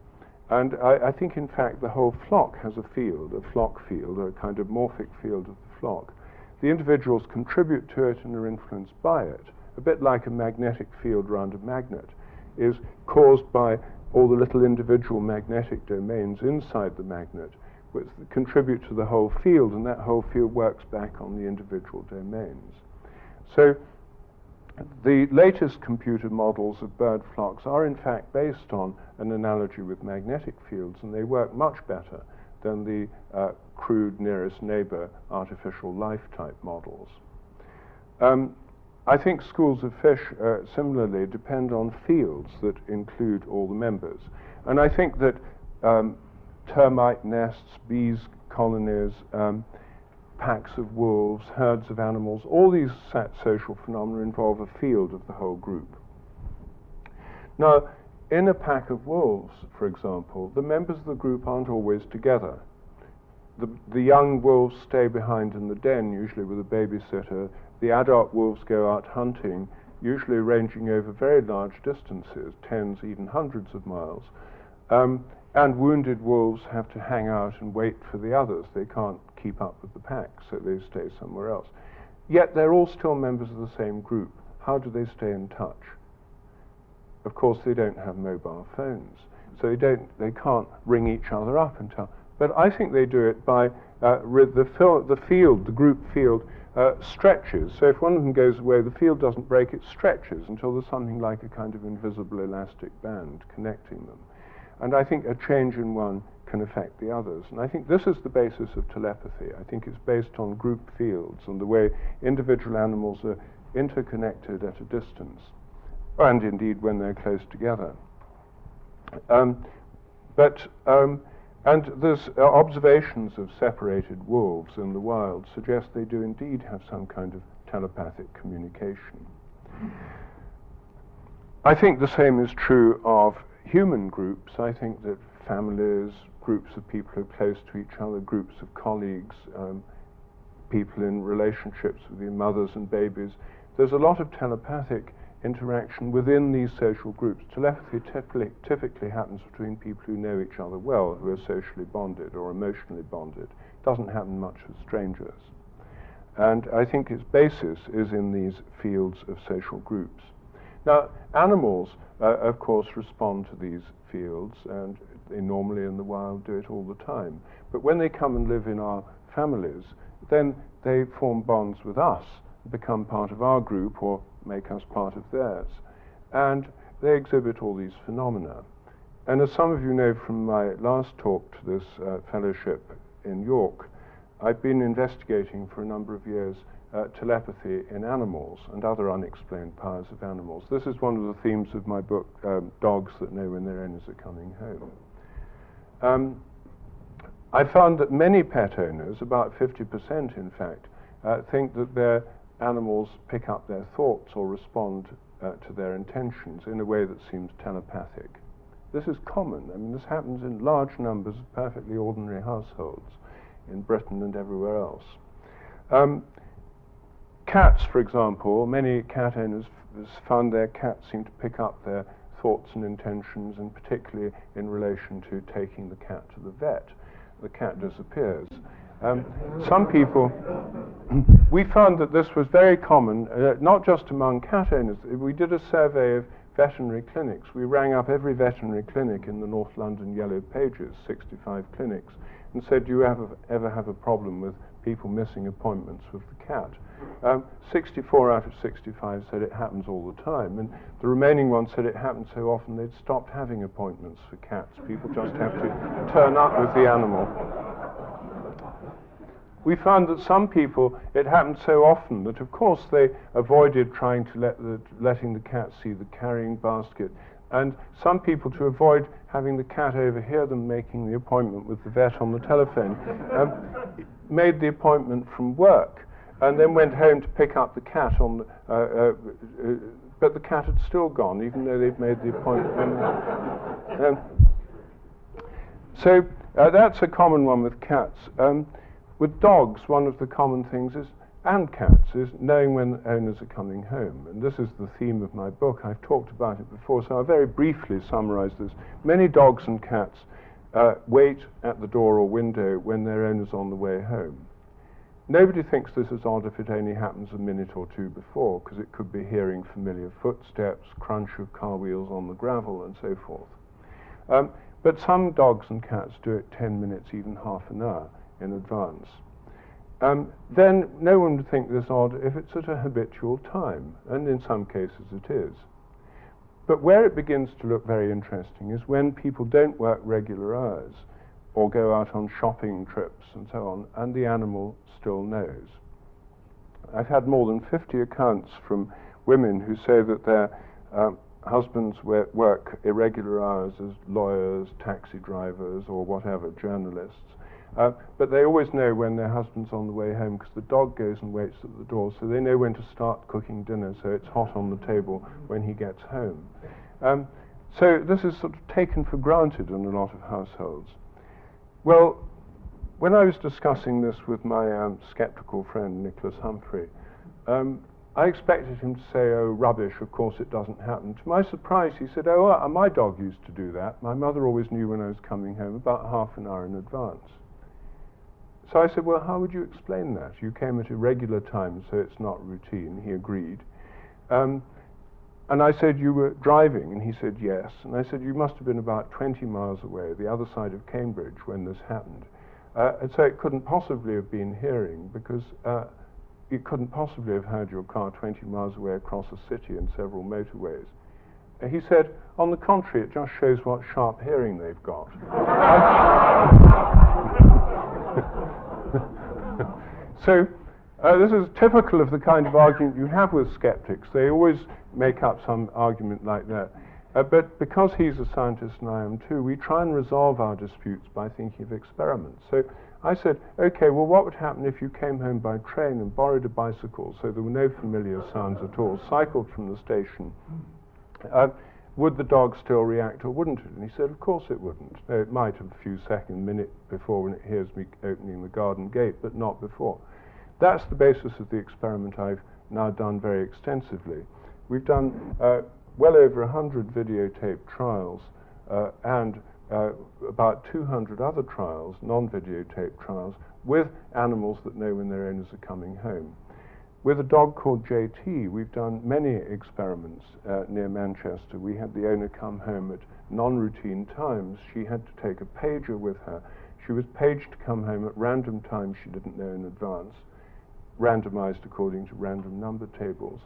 And I think, in fact, the whole flock has a field, a flock field, or a kind of morphic field of the flock. The individuals contribute to it and are influenced by it, a bit like a magnetic field around a magnet is caused by all the little individual magnetic domains inside the magnet, which contribute to the whole field, and that whole field works back on the individual domains. So the latest computer models of bird flocks are in fact based on an analogy with magnetic fields, and they work much better than the crude nearest neighbor artificial life type models. I think schools of fish similarly depend on fields that include all the members. And I think that termite nests, bees colonies, packs of wolves, herds of animals, all these social phenomena involve a field of the whole group. Now, in a pack of wolves, for example, the members of the group aren't always together. The young wolves stay behind in the den, usually with a babysitter. The adult wolves go out hunting, usually ranging over very large distances, tens, even hundreds of miles. And wounded wolves have to hang out and wait for the others. They can't keep up with the pack, so they stay somewhere else. Yet they're all still members of the same group. How do they stay in touch? Of course, they don't have mobile phones, so they can't ring each other up and tell. But I think they do it by the group field stretches. So if one of them goes away, the field doesn't break, it stretches until there's something like a kind of invisible elastic band connecting them. And I think a change in one can affect the others. And I think this is the basis of telepathy. I think it's based on group fields and the way individual animals are interconnected at a distance, and indeed when they're close together. And there's observations of separated wolves in the wild suggest they do indeed have some kind of telepathic communication. I think the same is true of human groups. I think that families, groups of people who are close to each other, groups of colleagues, people in relationships with their mothers and babies, there's a lot of telepathic interaction within these social groups. Telepathy typically happens between people who know each other well, who are socially bonded or emotionally bonded. It doesn't happen much with strangers. And I think its basis is in these fields of social groups. Now, animals, of course, respond to these fields, and they normally in the wild do it all the time. But when they come and live in our families, then they form bonds with us, become part of our group, or make us part of theirs. And they exhibit all these phenomena. And as some of you know from my last talk to this fellowship in York, I've been investigating for a number of years telepathy in animals and other unexplained powers of animals. This is one of the themes of my book, Dogs That Know When Their Owners Are Coming Home. I found that many pet owners, about 50% in fact, think that their animals pick up their thoughts or respond to their intentions in a way that seems telepathic. This is common. I mean, this happens in large numbers of perfectly ordinary households in Britain and everywhere else. Cats, for example, many cat owners found their cats seem to pick up their thoughts and intentions, and particularly in relation to taking the cat to the vet. The cat disappears. Some people, we found that this was very common, not just among cat owners. We did a survey of veterinary clinics. We rang up every veterinary clinic in the North London Yellow Pages, 65 clinics, and said, do you ever have a problem with people missing appointments with the cat? 64 out of 65 said it happens all the time, and the remaining ones said it happened so often they'd stopped having appointments for cats. People just have to turn up with the animal. We found that some people, it happened so often that of course they avoided trying to letting the cat see the carrying basket, and some people, to avoid having the cat overhear them making the appointment with the vet on the telephone, made the appointment from work and then went home to pick up the cat on the, but the cat had still gone even though they'd made the appointment. So that's a common one with cats. With dogs, one of the common things is, and cats, is knowing when owners are coming home. And this is the theme of my book. I've talked about it before, so I'll very briefly summarize this. Many dogs and cats wait at the door or window when their owner's on the way home. Nobody thinks this is odd if it only happens a minute or two before, because it could be hearing familiar footsteps, crunch of car wheels on the gravel, and so forth. But some dogs and cats do it 10 minutes, even half an hour in advance. Then no one would think this odd if it's at a habitual time, and in some cases it is. But where it begins to look very interesting is when people don't work regular hours or go out on shopping trips and so on, and the animal still knows. I've had more than 50 accounts from women who say that their husbands work irregular hours as lawyers, taxi drivers, or whatever, journalists. But they always know when their husband's on the way home because the dog goes and waits at the door, so they know when to start cooking dinner so it's hot on the table when he gets home. So this is sort of taken for granted in a lot of households. Well, when I was discussing this with my skeptical friend Nicholas Humphrey, I expected him to say, oh, rubbish, of course it doesn't happen. To my surprise, he said, oh, my dog used to do that. My mother always knew when I was coming home, about half an hour in advance. So I said, well, how would you explain that? You came at irregular times, so it's not routine. He agreed. And I said, you were driving? And he said, yes. And I said, you must have been about 20 miles away, the other side of Cambridge, when this happened. And so it couldn't possibly have been hearing, because you couldn't possibly have heard your car 20 miles away across a city and several motorways. He said, on the contrary, it just shows what sharp hearing they've got. So this is typical of the kind of argument you have with skeptics. They always make up some argument like that. But because he's a scientist and I am too, we try and resolve our disputes by thinking of experiments. So I said, okay, well, what would happen if you came home by train and borrowed a bicycle so there were no familiar sounds at all, cycled from the station? Would the dog still react or wouldn't it? And he said, of course it wouldn't. It might have a few seconds, minute before when it hears me opening the garden gate, but not before. That's the basis of the experiment I've now done very extensively. We've done well over 100 videotaped trials and about 200 other trials, non-videotaped trials, with animals that know when their owners are coming home. With a dog called JT, we've done many experiments near Manchester. We had the owner come home at non-routine times. She had to take a pager with her. She was paged to come home at random times she didn't know in advance, randomized according to random number tables.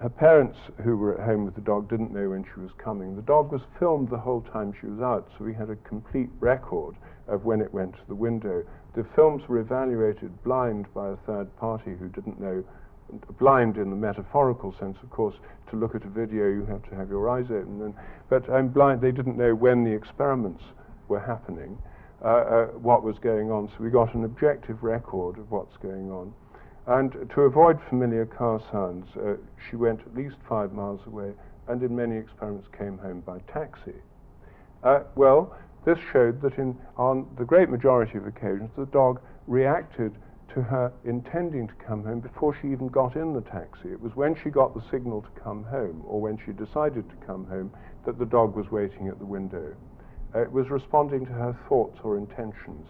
Her parents, who were at home with the dog, didn't know when she was coming. The dog was filmed the whole time she was out, so we had a complete record of when it went to the window. The films were evaluated blind by a third party who didn't know, blind in the metaphorical sense, of course. To look at a video you have to have your eyes open, but blind, they didn't know when the experiments were happening. what was going on, so we got an objective record of what's going on. And to avoid familiar car sounds, she went at least 5 miles away, and in many experiments came home by taxi. Well, this showed that on the great majority of occasions, the dog reacted to her intending to come home before she even got in the taxi. It was when she got the signal to come home, or when she decided to come home, that the dog was waiting at the window. It was responding to her thoughts or intentions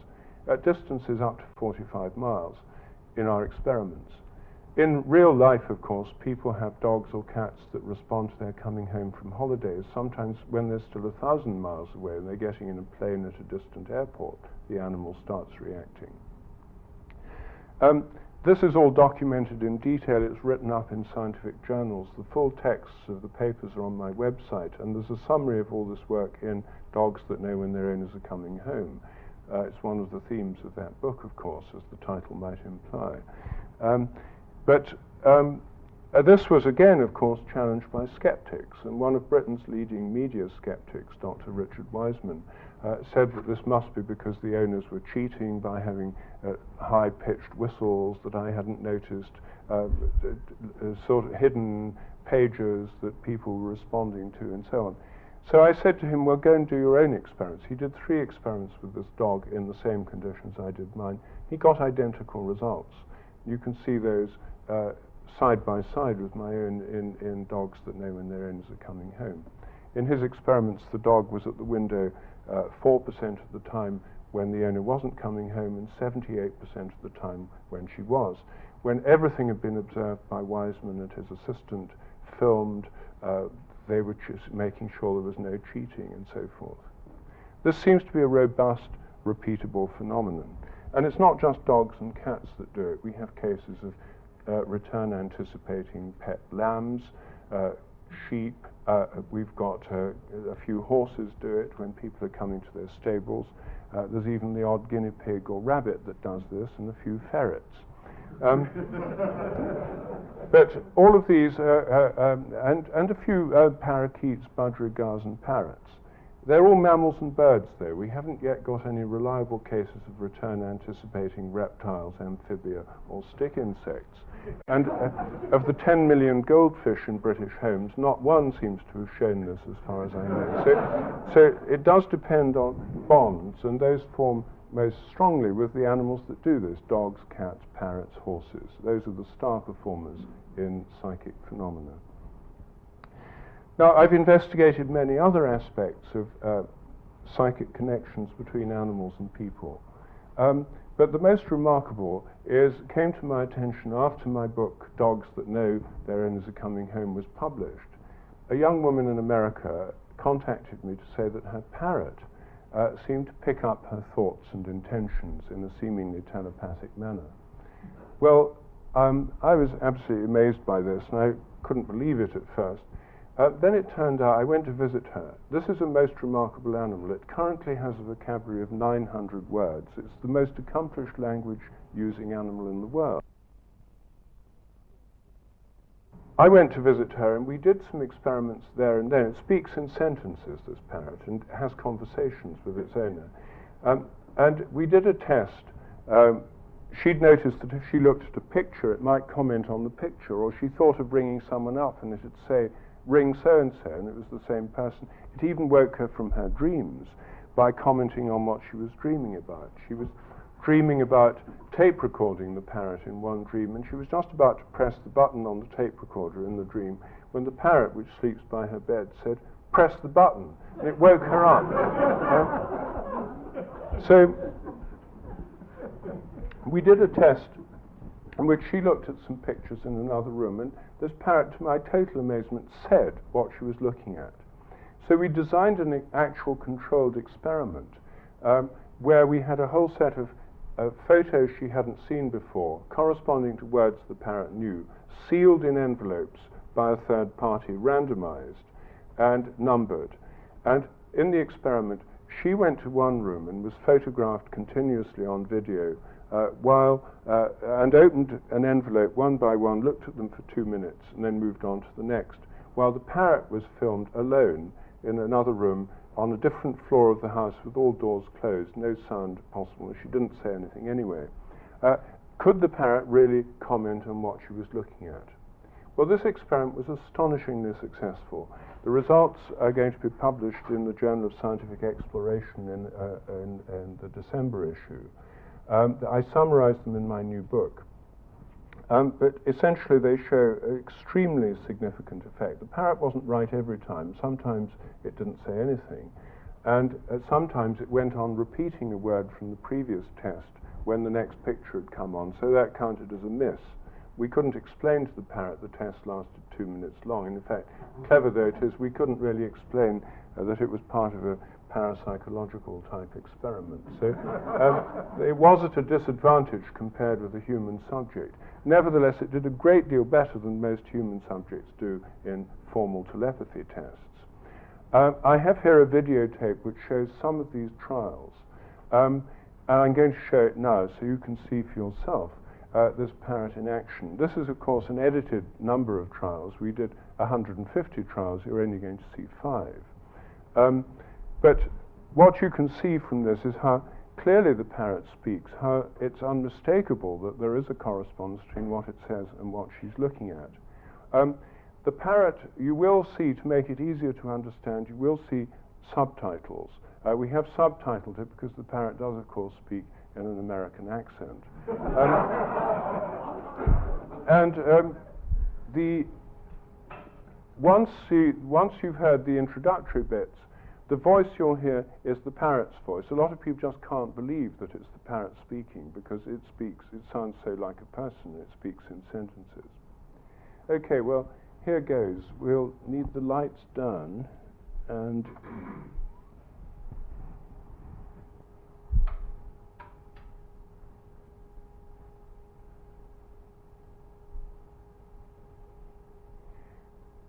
at distances up to 45 miles in our experiments. In real life, of course, people have dogs or cats that respond to their coming home from holidays. Sometimes when they're still 1,000 miles away and they're getting in a plane at a distant airport, the animal starts reacting. This is all documented in detail. It's written up in scientific journals. The full texts of the papers are on my website, and there's a summary of all this work in Dogs That Know When Their Owners Are Coming Home. It's one of the themes of that book, of course, as the title might imply. This was, again, of course, challenged by skeptics, and one of Britain's leading media skeptics, Dr. Richard Wiseman, said that this must be because the owners were cheating by having high-pitched whistles that I hadn't noticed, sort of hidden pages that people were responding to, and so on. So I said to him, well, go and do your own experiments. He did 3 experiments with this dog in the same conditions I did mine. He got identical results. You can see those side by side with my own in Dogs That Know When Their Owners Are Coming Home. In his experiments, the dog was at the window 4% of the time when the owner wasn't coming home, and 78% of the time when she was. When everything had been observed by Wiseman and his assistant, filmed, they were making sure there was no cheating and so forth. This seems to be a robust, repeatable phenomenon. And it's not just dogs and cats that do it. We have cases of return anticipating pet lambs, sheep. We've got a few horses do it when people are coming to their stables. There's even the odd guinea pig or rabbit that does this, and a few ferrets. But all of these, and a few parakeets, budgerigars, and parrots. They're all mammals and birds, though. We haven't yet got any reliable cases of return anticipating reptiles, amphibia, or stick insects. And of the 10 million goldfish in British homes, not one seems to have shown this, as far as I know. So it does depend on bonds, and those form most strongly with the animals that do this: dogs, cats, parrots, horses. Those are the star performers in psychic phenomena. Now, I've investigated many other aspects of psychic connections between animals and people. But the most remarkable came to my attention after my book, Dogs That Know Their Owners Are Coming Home, was published. A young woman in America contacted me to say that her parrot seemed to pick up her thoughts and intentions in a seemingly telepathic manner. Well, I was absolutely amazed by this, and I couldn't believe it at first. Then it turned out I went to visit her. This is a most remarkable animal. It currently has a vocabulary of 900 words. It's the most accomplished language-using animal in the world. I went to visit her, and we did some experiments there and then. It speaks in sentences, this parrot, and has conversations with its owner. And we did a test. She'd noticed that if she looked at a picture, it might comment on the picture, or she thought of ringing someone up, and it'd say, ring so-and-so, and it was the same person. It even woke her from her dreams by commenting on what she was dreaming about. She was dreaming about tape recording the parrot in one dream, and she was just about to press the button on the tape recorder in the dream when the parrot, which sleeps by her bed, said, "Press the button," and it woke her up. So we did a test in which she looked at some pictures in another room, and this parrot, to my total amazement, said what she was looking at. So we designed an actual controlled experiment where we had a whole set of photos she hadn't seen before, corresponding to words the parrot knew, sealed in envelopes by a third party, randomized and numbered. And in the experiment, she went to one room and was photographed continuously on video and opened an envelope one by one, looked at them for 2 minutes, and then moved on to the next, while the parrot was filmed alone in another room, on a different floor of the house with all doors closed, no sound possible. She didn't say anything anyway. Could the parrot really comment on what she was looking at? Well, this experiment was astonishingly successful. The results are going to be published in the Journal of Scientific Exploration in the December issue. I summarized them in my new book. But essentially they show an extremely significant effect. The parrot wasn't right every time. Sometimes it didn't say anything. And sometimes it went on repeating a word from the previous test when the next picture had come on, so that counted as a miss. We couldn't explain to the parrot the test lasted 2 minutes long. And in fact, clever though it is, we couldn't really explain that it was part of a parapsychological type experiment. So it was at a disadvantage compared with a human subject. Nevertheless, it did a great deal better than most human subjects do in formal telepathy tests. I have here a videotape which shows some of these trials. And I'm going to show it now so you can see for yourself this parrot in action. This is, of course, an edited number of trials. We did 150 trials. You're only going to see 5. But what you can see from this is how clearly the parrot speaks, how it's unmistakable that there is a correspondence between what it says and what she's looking at. The parrot, you will see, to make it easier to understand, you will see subtitles. We have subtitled it because the parrot does, of course, speak in an American accent. Once you've heard the introductory bits, the voice you'll hear is the parrot's voice. A lot of people just can't believe that it's the parrot speaking because it sounds so like a person, it speaks in sentences. Okay, well, here goes. We'll need the lights down and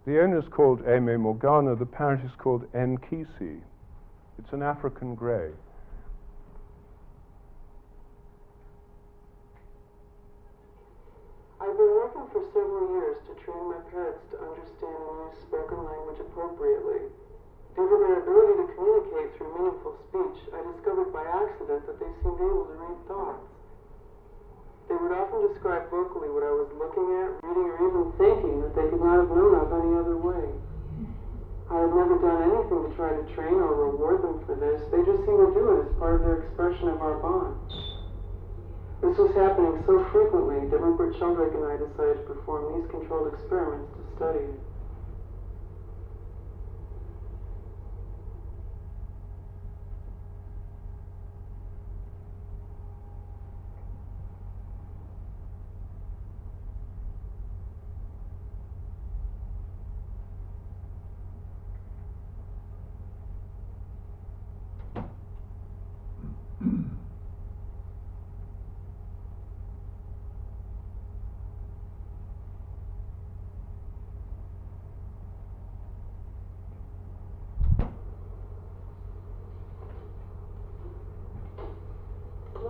the owner is called Eme Morgana, the parrot is called Nkisi. It's an African grey. I've been working for several years to train my parrots to understand and use spoken language appropriately. Due to their ability to communicate through meaningful speech, I discovered by accident that they seemed able to read thoughts. They would often describe vocally what I was looking at, reading, or even thinking that they could not have known of any other way. I had never done anything to try to train or reward them for this. They just seemed to do it as part of their expression of our bond. This was happening so frequently that Rupert Sheldrake and I decided to perform these controlled experiments to study it.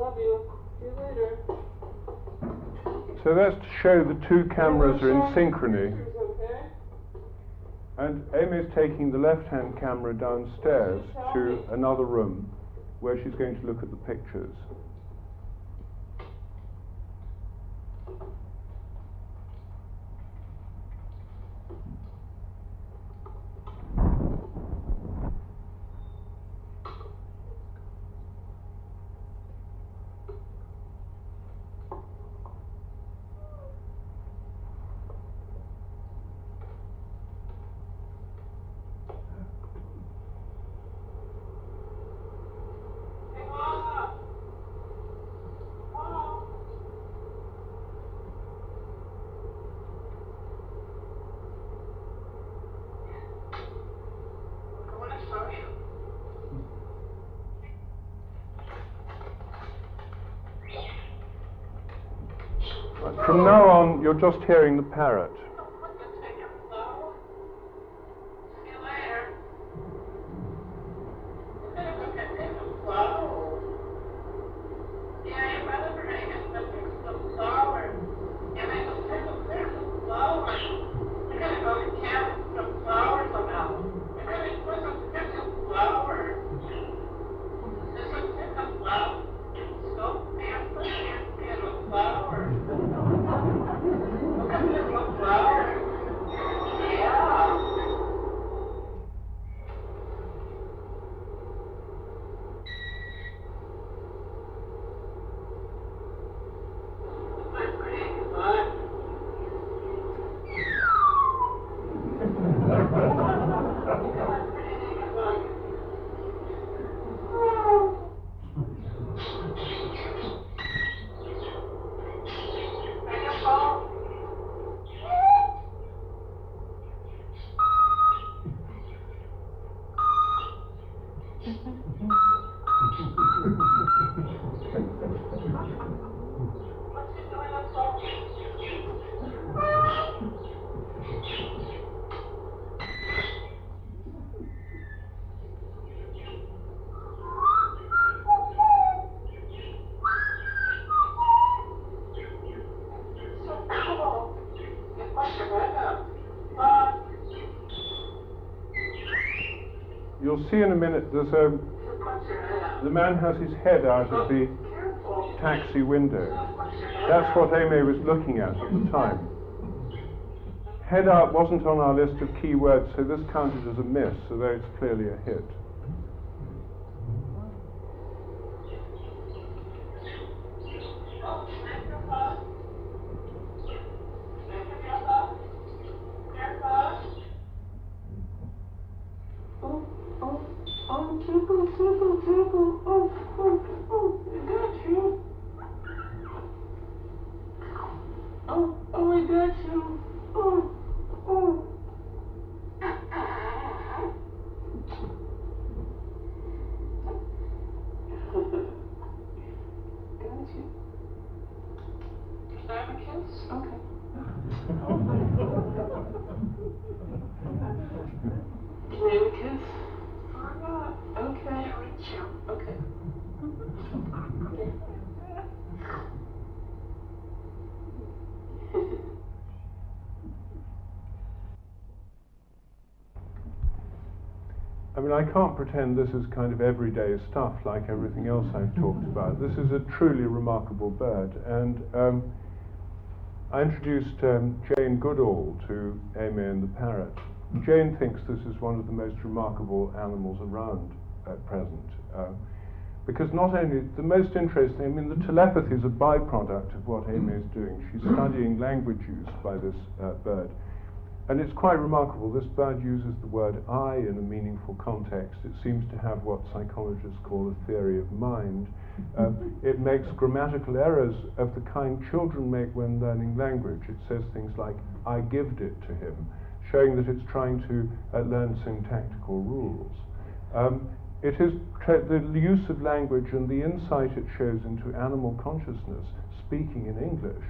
Love you. See you later. So that's to show the two cameras are in synchrony. Okay? And Amy's taking the left-hand camera downstairs to another room where she's going to look at the pictures. From now on, you're just hearing the parrot. Flowers. You'll see in a minute the man has his head out of the taxi window. That's what Aimee was looking at the time. Head out wasn't on our list of key words, so this counted as a miss, although it's clearly a hit. I mean, I can't pretend this is kind of everyday stuff like everything else I've talked about. This is a truly remarkable bird, and I introduced Jane Goodall to Aimee and the parrot. Jane thinks this is one of the most remarkable animals around at present, because not only, the most interesting, I mean, the telepathy is a byproduct of what Aimee is doing. She's studying language use by this bird. And it's quite remarkable. This bird uses the word I in a meaningful context. It seems to have what psychologists call a theory of mind. It makes grammatical errors of the kind children make when learning language. It says things like, I gived it to him, showing that it's trying to learn syntactical rules. It is the use of language and the insight it shows into animal consciousness, speaking in English,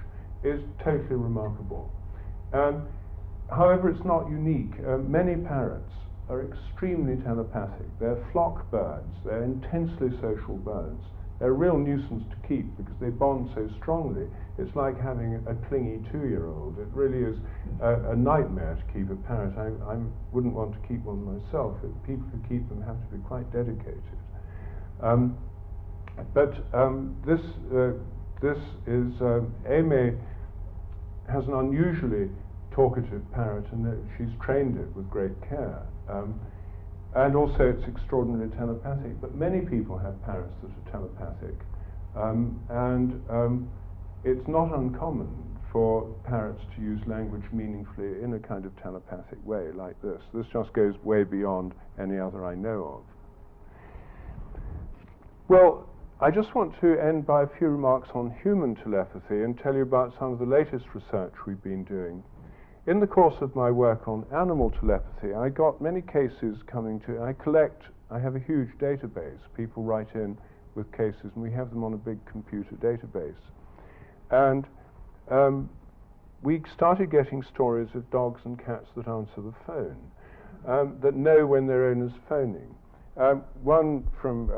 is totally remarkable. However, it's not unique. Many parrots are extremely telepathic. They're flock birds. They're intensely social birds. They're a real nuisance to keep because they bond so strongly. It's like having a clingy 2-year-old. It really is a nightmare to keep a parrot. I wouldn't want to keep one myself. People who keep them have to be quite dedicated. This is Aimee has an unusually talkative parrot, and she's trained it with great care. And also it's extraordinarily telepathic, but many people have parrots that are telepathic. It's not uncommon for parrots to use language meaningfully in a kind of telepathic way like this. This just goes way beyond any other I know of. Well, I just want to end by a few remarks on human telepathy and tell you about some of the latest research we've been doing. In the course of my work on animal telepathy, I got many cases coming to, I have a huge database. People write in with cases, and we have them on a big computer database. And we started getting stories of dogs and cats that answer the phone, that know when their owner's phoning. One from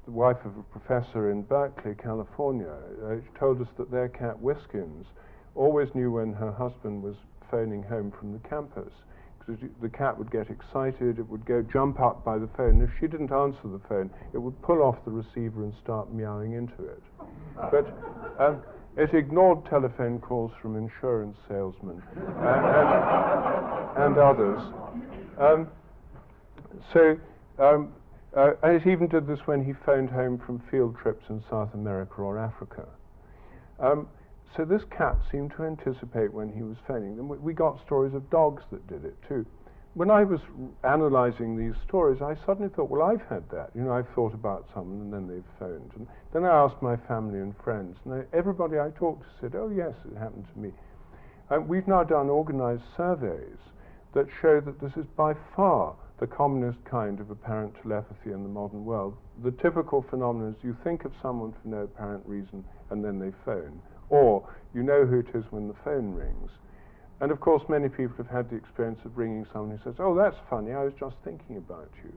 the wife of a professor in Berkeley, California, told us that their cat Whiskins always knew when her husband was phoning home from the campus, because the cat would get excited, it would go jump up by the phone. If she didn't answer the phone, it would pull off the receiver and start meowing into it. But it ignored telephone calls from insurance salesmen and others. And it even did this when he phoned home from field trips in South America or Africa. So this cat seemed to anticipate when he was phoning. Then we got stories of dogs that did it too. When I was analyzing these stories, I suddenly thought, well, I've had that. You know, I've thought about someone and then they've phoned. And then I asked my family and friends, and everybody I talked to said, oh yes, it happened to me. We've now done organized surveys that show that this is by far the commonest kind of apparent telepathy in the modern world. The typical phenomenon is you think of someone for no apparent reason and then they phone, or you know who it is when the phone rings. And of course many people have had the experience of ringing someone who says, "Oh, that's funny, I was just thinking about you."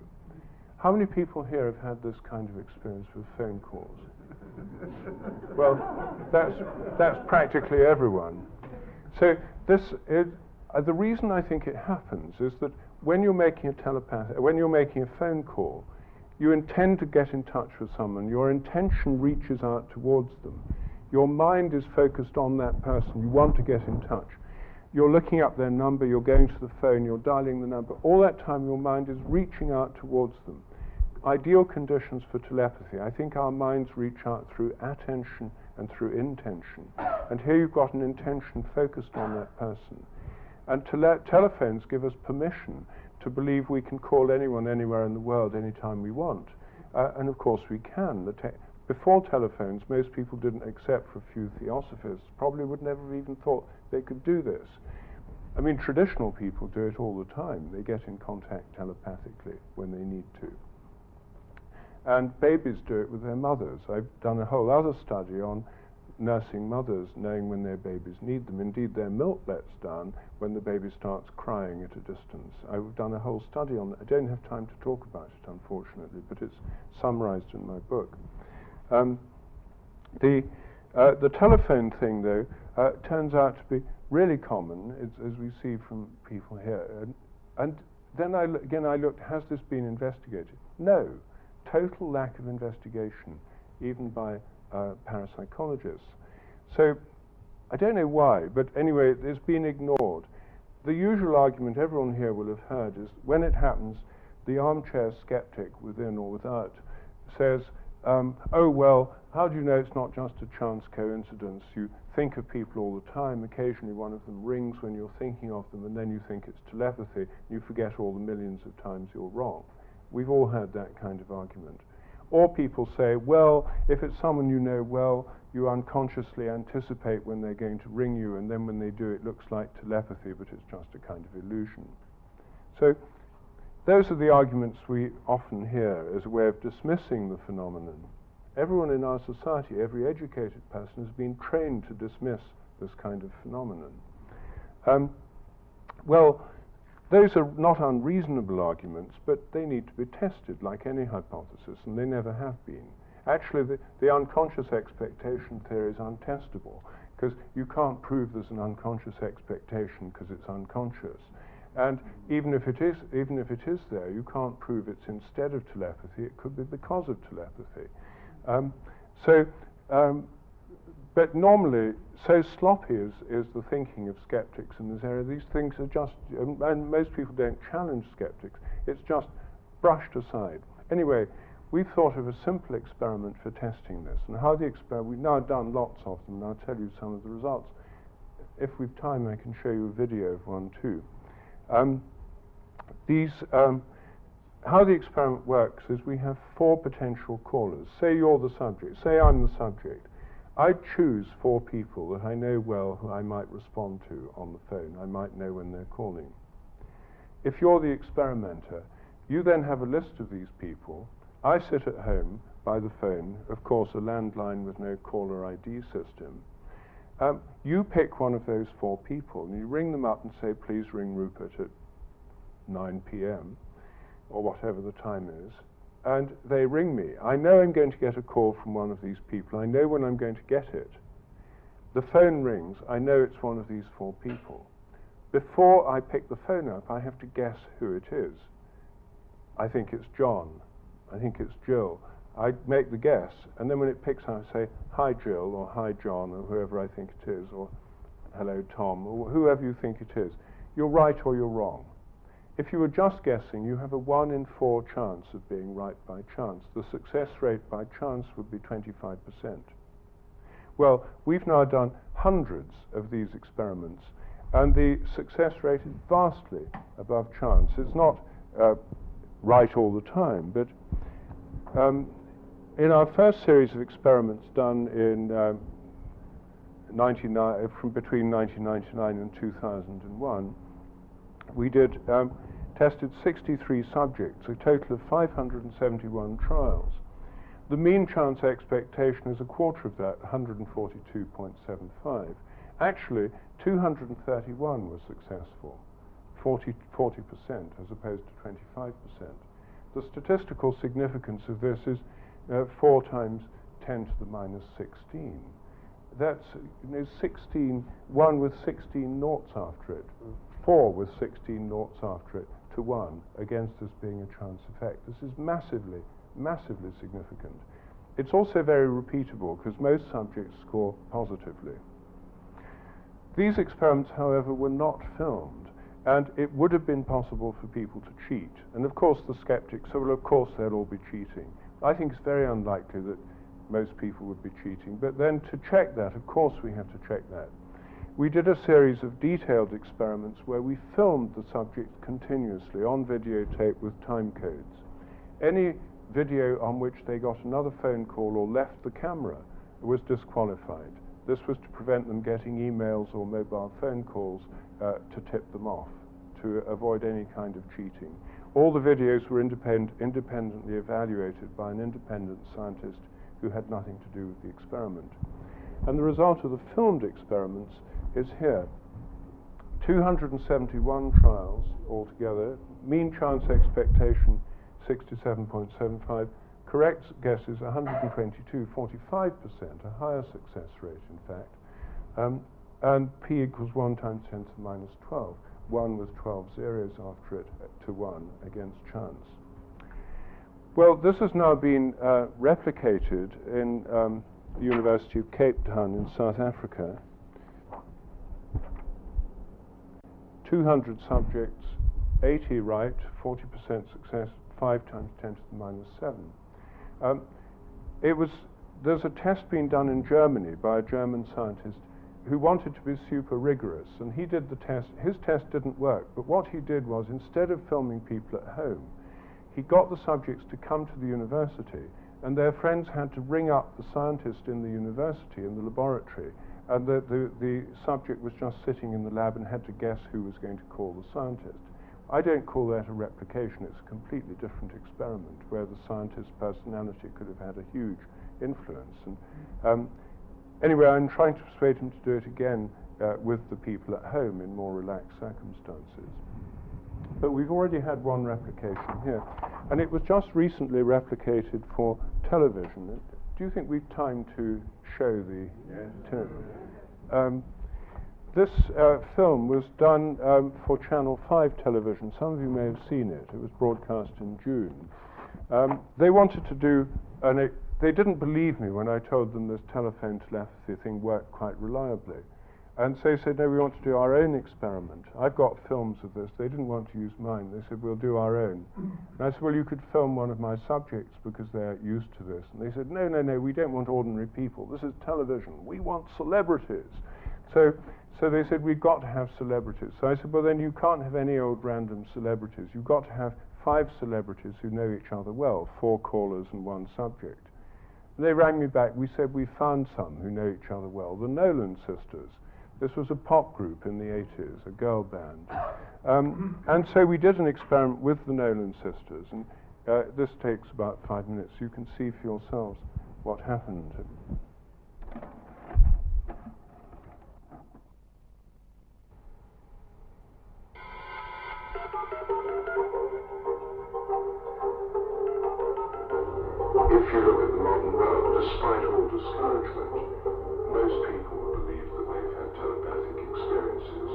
How many people here have had this kind of experience with phone calls? Well, that's practically everyone. So the reason I think it happens is that when you're making a phone call, you intend to get in touch with someone. Your intention reaches out towards them. Your mind is focused on that person. You want to get in touch. You're looking up their number, you're going to the phone, you're dialing the number. All that time your mind is reaching out towards them. Ideal conditions for telepathy. I think our minds reach out through attention and through intention. And here you've got an intention focused on that person. And telephones give us permission to believe we can call anyone anywhere in the world anytime we want. And of course we can. Before telephones, most people didn't, except for a few theosophists, probably would never have even thought they could do this. I mean, traditional people do it all the time. They get in contact telepathically when they need to. And babies do it with their mothers. I've done a whole other study on nursing mothers knowing when their babies need them. Indeed, their milk lets down when the baby starts crying at a distance. I've done a whole study on that. I don't have time to talk about it, unfortunately, but it's summarized in my book. The telephone thing, though, turns out to be really common, as we see from people here. And then I looked, has this been investigated? No. Total lack of investigation, even by parapsychologists. So I don't know why, but anyway, it's been ignored. The usual argument everyone here will have heard is when it happens, the armchair skeptic, within or without, says, oh, well, how do you know it's not just a chance coincidence? You think of people all the time. Occasionally one of them rings when you're thinking of them, and then you think it's telepathy. You forget all the millions of times you're wrong. We've all heard that kind of argument. Or people say, well, if it's someone you know well, you unconsciously anticipate when they're going to ring you, and then when they do, it looks like telepathy, but it's just a kind of illusion. So those are the arguments we often hear as a way of dismissing the phenomenon. Everyone in our society, every educated person, has been trained to dismiss this kind of phenomenon. Well, those are not unreasonable arguments, but they need to be tested like any hypothesis, and they never have been. Actually, the unconscious expectation theory is untestable, because you can't prove there's an unconscious expectation because it's unconscious. And even if it is there, you can't prove it's instead of telepathy. It could be because of telepathy. But normally, so sloppy is the thinking of skeptics in this area. These things are just, and most people don't challenge skeptics. It's just brushed aside. Anyway, we've thought of a simple experiment for testing this, and how the experiment. We've now done lots of them, and I'll tell you some of the results. If we've time, I can show you a video of one too. How the experiment works is we have 4 potential callers. Say you're the subject. Say I'm the subject. I choose 4 people that I know well who I might respond to on the phone. I might know when they're calling. If you're the experimenter, you then have a list of these people. I sit at home by the phone, of course a landline with no caller ID system. You pick one of those 4 people and you ring them up and say, please ring Rupert at 9 p.m. or whatever the time is, and they ring me. I know I'm going to get a call from one of these people. I know when I'm going to get it. The phone rings. I know it's one of these 4 people. Before I pick the phone up, I have to guess who it is. I think it's John. I think it's Jill. I make the guess, and then when it picks up, I say, hi Jill, or hi John, or whoever I think it is, or hello Tom, or whoever you think it is. You're right or you're wrong. If you were just guessing, you have a 1 in 4 chance of being right by chance. The success rate by chance would be 25%. Well, we've now done hundreds of these experiments, and the success rate is vastly above chance. It's not right all the time, but in our first series of experiments done in between 1999 and 2001, we did tested 63 subjects, a total of 571 trials. The mean chance expectation is a quarter of that, 142.75. Actually, 231 was successful, 40% as opposed to 25%. The statistical significance of this is 4 times 10 to the minus 16. That's 16, 1 with 16 noughts after it, 4 with 16 noughts after it, to 1, against this being a chance effect. This is massively, massively significant. It's also very repeatable because most subjects score positively. These experiments, however, were not filmed, and it would have been possible for people to cheat. And of course the skeptics said, well, of course they'll all be cheating. I think it's very unlikely that most people would be cheating, but then to check that, of course we have to check that. We did a series of detailed experiments where we filmed the subjects continuously on videotape with time codes. Any video on which they got another phone call or left the camera was disqualified. This was to prevent them getting emails or mobile phone calls to tip them off, to avoid any kind of cheating. All the videos were independently evaluated by an independent scientist who had nothing to do with the experiment. And the result of the filmed experiments is here. 271 trials altogether, mean chance expectation 67.75, correct guesses 122, 45%, a higher success rate in fact, and p equals 1 times 10 to the minus 12, 1 with 12 zeros after it to 1 against chance. Well, this has now been replicated in the University of Cape Town in South Africa. 200 subjects, 80 right, 40% success, 5 times 10 to the minus 7. There's a test being done in Germany by a German scientist who wanted to be super rigorous, and he did the test. His test didn't work, but what he did was, instead of filming people at home, he got the subjects to come to the university, and their friends had to ring up the scientist in the university, in the laboratory, and the subject was just sitting in the lab and had to guess who was going to call the scientist. I don't call that a replication. It's a completely different experiment where the scientist's personality could have had a huge influence. And anyway, I'm trying to persuade him to do it again with the people at home in more relaxed circumstances. But we've already had one replication here, and it was just recently replicated for television. Do you think we've time to show the this film was done for Channel 5 television. Some of you may have seen it. It was broadcast in June. They wanted to do, they didn't believe me when I told them this telephone telepathy thing worked quite reliably. And so they said, no, we want to do our own experiment. I've got films of this. They didn't want to use mine. They said, we'll do our own. And I said, well, you could film one of my subjects because they're used to this. And they said, no, no, no, we don't want ordinary people. This is television. We want celebrities. So they said, we've got to have celebrities. So I said, well, then you can't have any old random celebrities. You've got to have 5 celebrities who know each other well, 4 callers and 1 subject. And they rang me back. We said, we found some who know each other well, the Nolan sisters. This was a pop group in the 80s, a girl band. And so we did an experiment with the Nolan sisters, and this takes about 5 minutes. You can see for yourselves what happened. If you look at the modern world, despite all discouragement, most people believe that they've had telepathic experiences.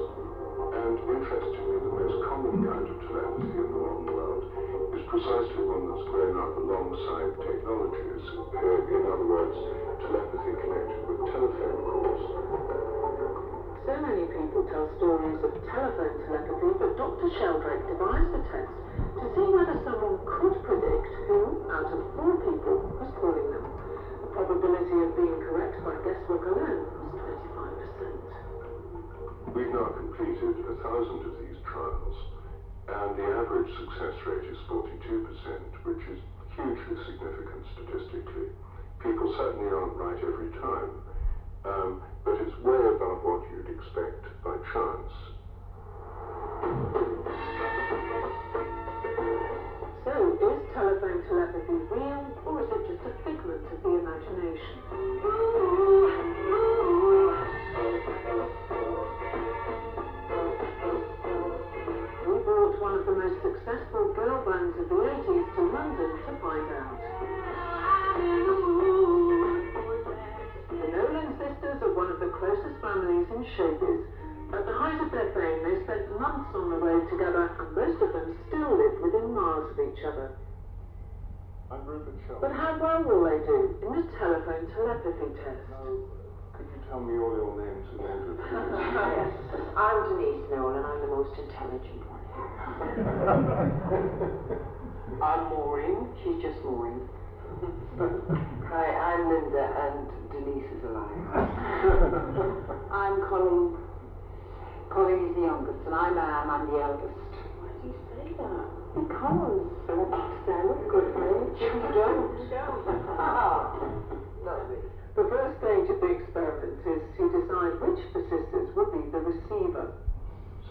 And interestingly, the most common kind of telepathy in the modern world is precisely one that's grown up alongside technologies. In other words, telepathy connected with telephone calls. So many people tell stories of telephone telepathy, but Dr. Sheldrake devised a test to see whether someone could predict who, out of 4 people, was calling them. The probability of being correct by guesswork alone was 25%. We've now completed 1,000 of these trials, and the average success rate is 42%, which is hugely significant statistically. People certainly aren't right every time, but it's way above what you'd expect by chance. So, is telephone telepathy real, or is it just a figment of the imagination? We brought one of the most successful girl bands of the 80s to London to find out. The Nolan sisters are one of the closest families in showbiz. At the height of their fame, they spent months on the road together, and most of them still live within miles of each other. I'm Rupert Sheldrake. But how well will they do in the telephone telepathy test? Now, could you tell me all your names and ages? Yes. I'm Denise Nolan. I'm the most intelligent one here. I'm Maureen. She's just Maureen. Hi, I'm Linda, and Denise is alive. I'm Colleen. Colleen is the youngest, and I'm Anne. I'm the eldest. Why do you say that? Because I want you to stand with a good age. You don't. Lovely. The first stage of the experiment is to decide which of the sisters will be the receiver.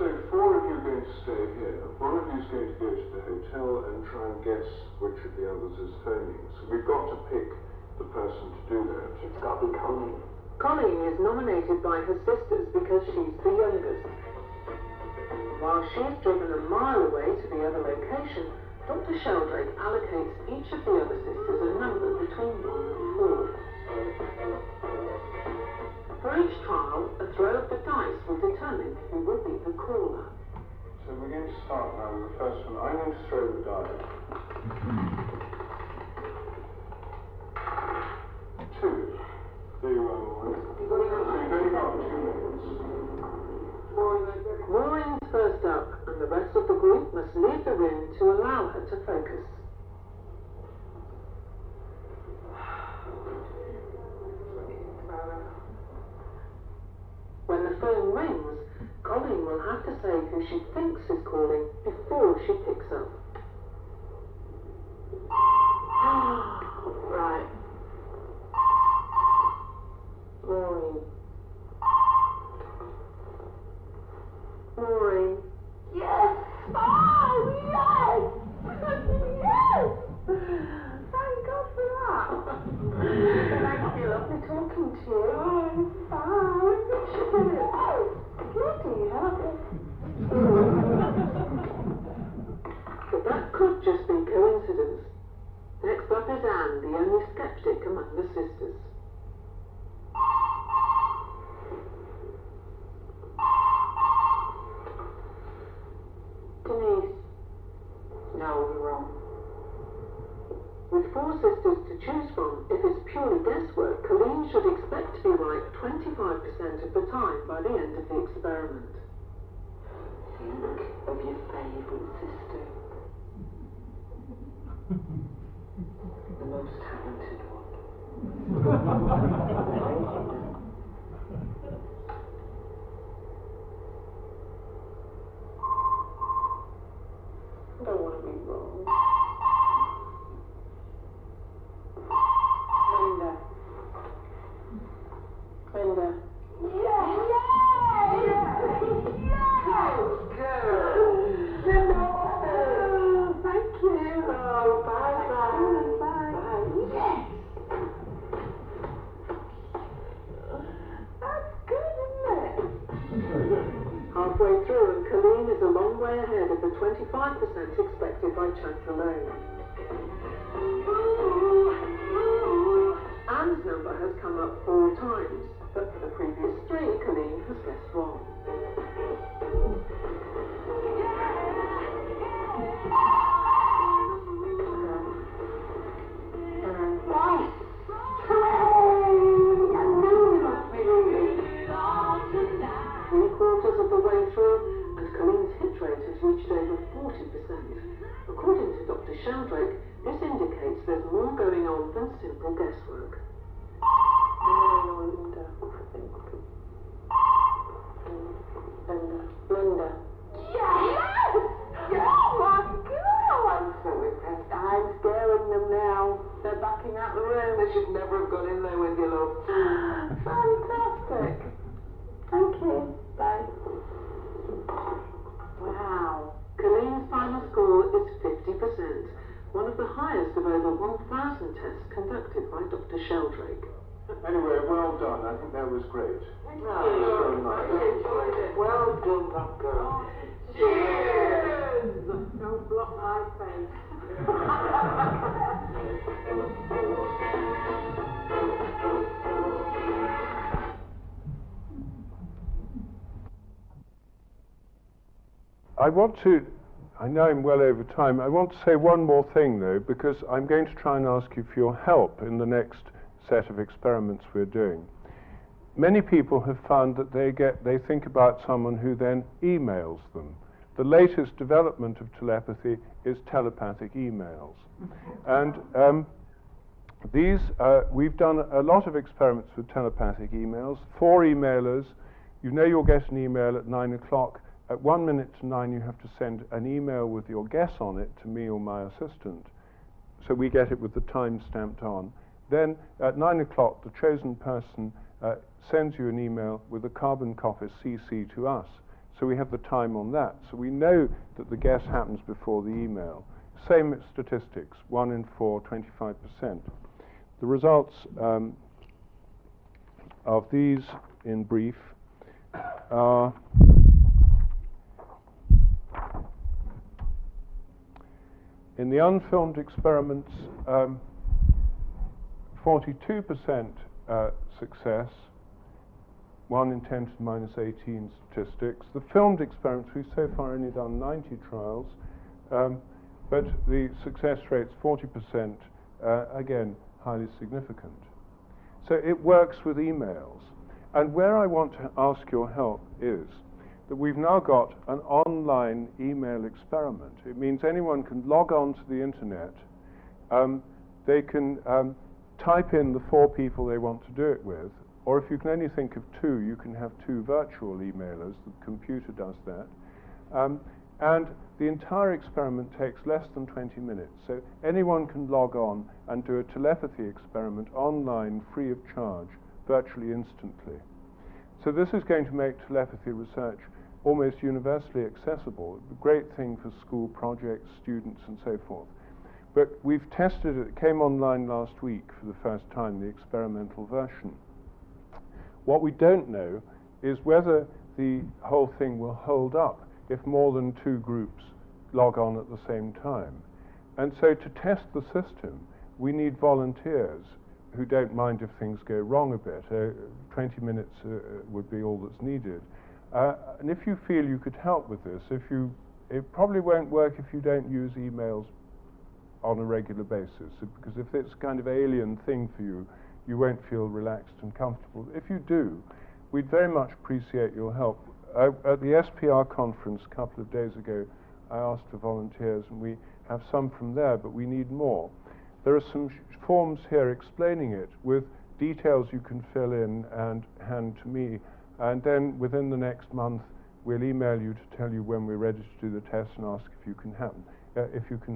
So 4 of you are going to stay here. One of you is going to go to the hotel and try and guess which of the others is phoning. So we've got to pick the person to do that. It's got to be Colleen. Colleen is nominated by her sisters because she's the youngest. While she's driven a mile away to the other location, Dr. Sheldrake allocates each of the other sisters a number between 1 and 4. For each trial, a throw of the dice will determine who will be the caller. So we're going to start now with the first one. I'm going to throw the die. 2. There you are, Maureen. So you've only got 2 minutes. Maureen's first up, and the rest of the group must leave the room to allow her to focus. When the phone rings, Colleen will have to say who she thinks is calling before she picks up. Right. Maureen. Maureen. Yes! Oh, yes! Yes! Thank God for that. Thank you. Lovely talking to you. Oh, bye. Bloody hell. But that could just be coincidence. Next up is Anne, the only skeptic among the sisters. Denise. No, you're wrong. With 4 sisters to choose from, if it's purely guesswork, Colleen should expect to be right 25% of the time by the end of the experiment. Think of your favourite sister. The most talented one. I don't want to be wrong. Linda. Linda. Yeah! Thank you. Oh, bye. Yes. That's good, isn't it? Halfway through, and Colleen is a long way ahead of the 25% expected by chance alone. Anne's number has come up 4 times, but for the previous 3, Colleen has guessed wrong. Nice. Hooray! I knew you must be really. 3/4 of the way through, and Colleen's hit rate has reached over 40%. According to Dr. Sheldrake, this indicates there's more going on than simple guesswork. Linda, I think. Linda. Yes! Oh my God! I'm so impressed. I'm scaring them now. They're backing out the room. They should never have gone in there with you, love. Fantastic. Thank you. Bye. Wow. Colleen's final score is 50%, one of the highest of over 1,000 tests conducted by Dr. Sheldrake. Anyway, well done. I think that was great. Thank you. Well done, that girl. Cheers! Don't block my face. I know I'm well over time. I want to say one more thing though, because I'm going to try and ask you for your help in the next set of experiments we're doing. Many people have found that they think about someone who then emails them. The latest development of telepathy is telepathic emails. And we've done a lot of experiments with telepathic emails. 4 emailers, you know you'll get an email at 9 o'clock. At 1 minute to 9, you have to send an email with your guess on it to me or my assistant. So we get it with the time stamped on. Then at 9 o'clock, the chosen person sends you an email with a carbon copy CC to us. So we have the time on that. So we know that the guess happens before the email. Same statistics, 1 in 4, 25%. The results of these, in brief, are in the unfilmed experiments, 42% success, 1 in 10 to the minus 18 statistics. The filmed experiments, we've so far only done 90 trials, but the success rate's 40%, again, highly significant. So it works with emails. And where I want to ask your help is that we've now got an online email experiment. It means anyone can log on to the internet, they can type in the 4 people they want to do it with, or if you can only think of 2, you can have 2 virtual emailers. The computer does that. And the entire experiment takes less than 20 minutes. So anyone can log on and do a telepathy experiment online, free of charge, virtually instantly. So this is going to make telepathy research almost universally accessible. A great thing for school projects, students, and so forth. But we've tested it. It came online last week for the first time, the experimental version. What we don't know is whether the whole thing will hold up if more than 2 groups log on at the same time. And so to test the system, we need volunteers who don't mind if things go wrong a bit. 20 minutes would be all that's needed. And if you feel you could help with this, it probably won't work if you don't use emails on a regular basis, because if it's a kind of alien thing for you, you won't feel relaxed and comfortable. If you do, we'd very much appreciate your help. At the SPR conference a couple of days ago, I asked for volunteers, and we have some from there, but we need more. There are some forms here explaining it with details you can fill in and hand to me, and then within the next month we'll email you to tell you when we're ready to do the test and ask if you can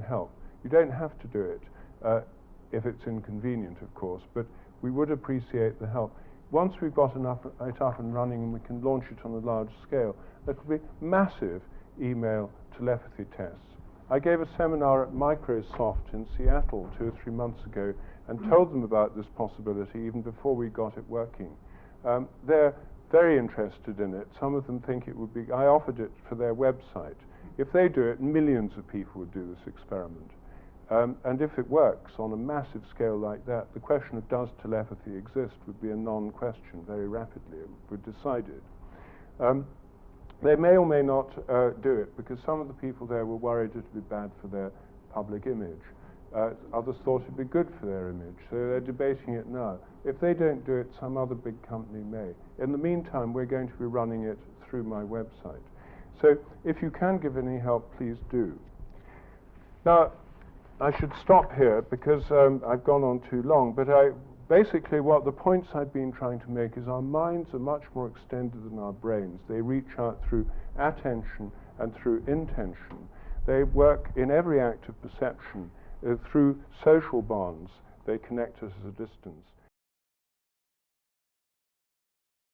help. You don't have to do it if it's inconvenient, of course, but we would appreciate the help. Once we've got it up and running and we can launch it on a large scale, there could be massive email telepathy tests. I gave a seminar at Microsoft in Seattle 2 or 3 months ago and told them about this possibility even before we got it working. They're very interested in it. Some of them think it would be, I offered it for their website. If they do it, millions of people would do this experiment. And if it works on a massive scale like that, the question of does telepathy exist would be a non-question very rapidly. It would be decided. They may or may not do it, because some of the people there were worried it would be bad for their public image. Others thought it would be good for their image, so they're debating it now. If they don't do it, some other big company may. In the meantime, we're going to be running it through my website. So if you can give any help, please do. Now, I should stop here because I've gone on too long, but basically what the points I've been trying to make is our minds are much more extended than our brains. They reach out through attention and through intention. They work in every act of perception through social bonds. They connect us at a distance.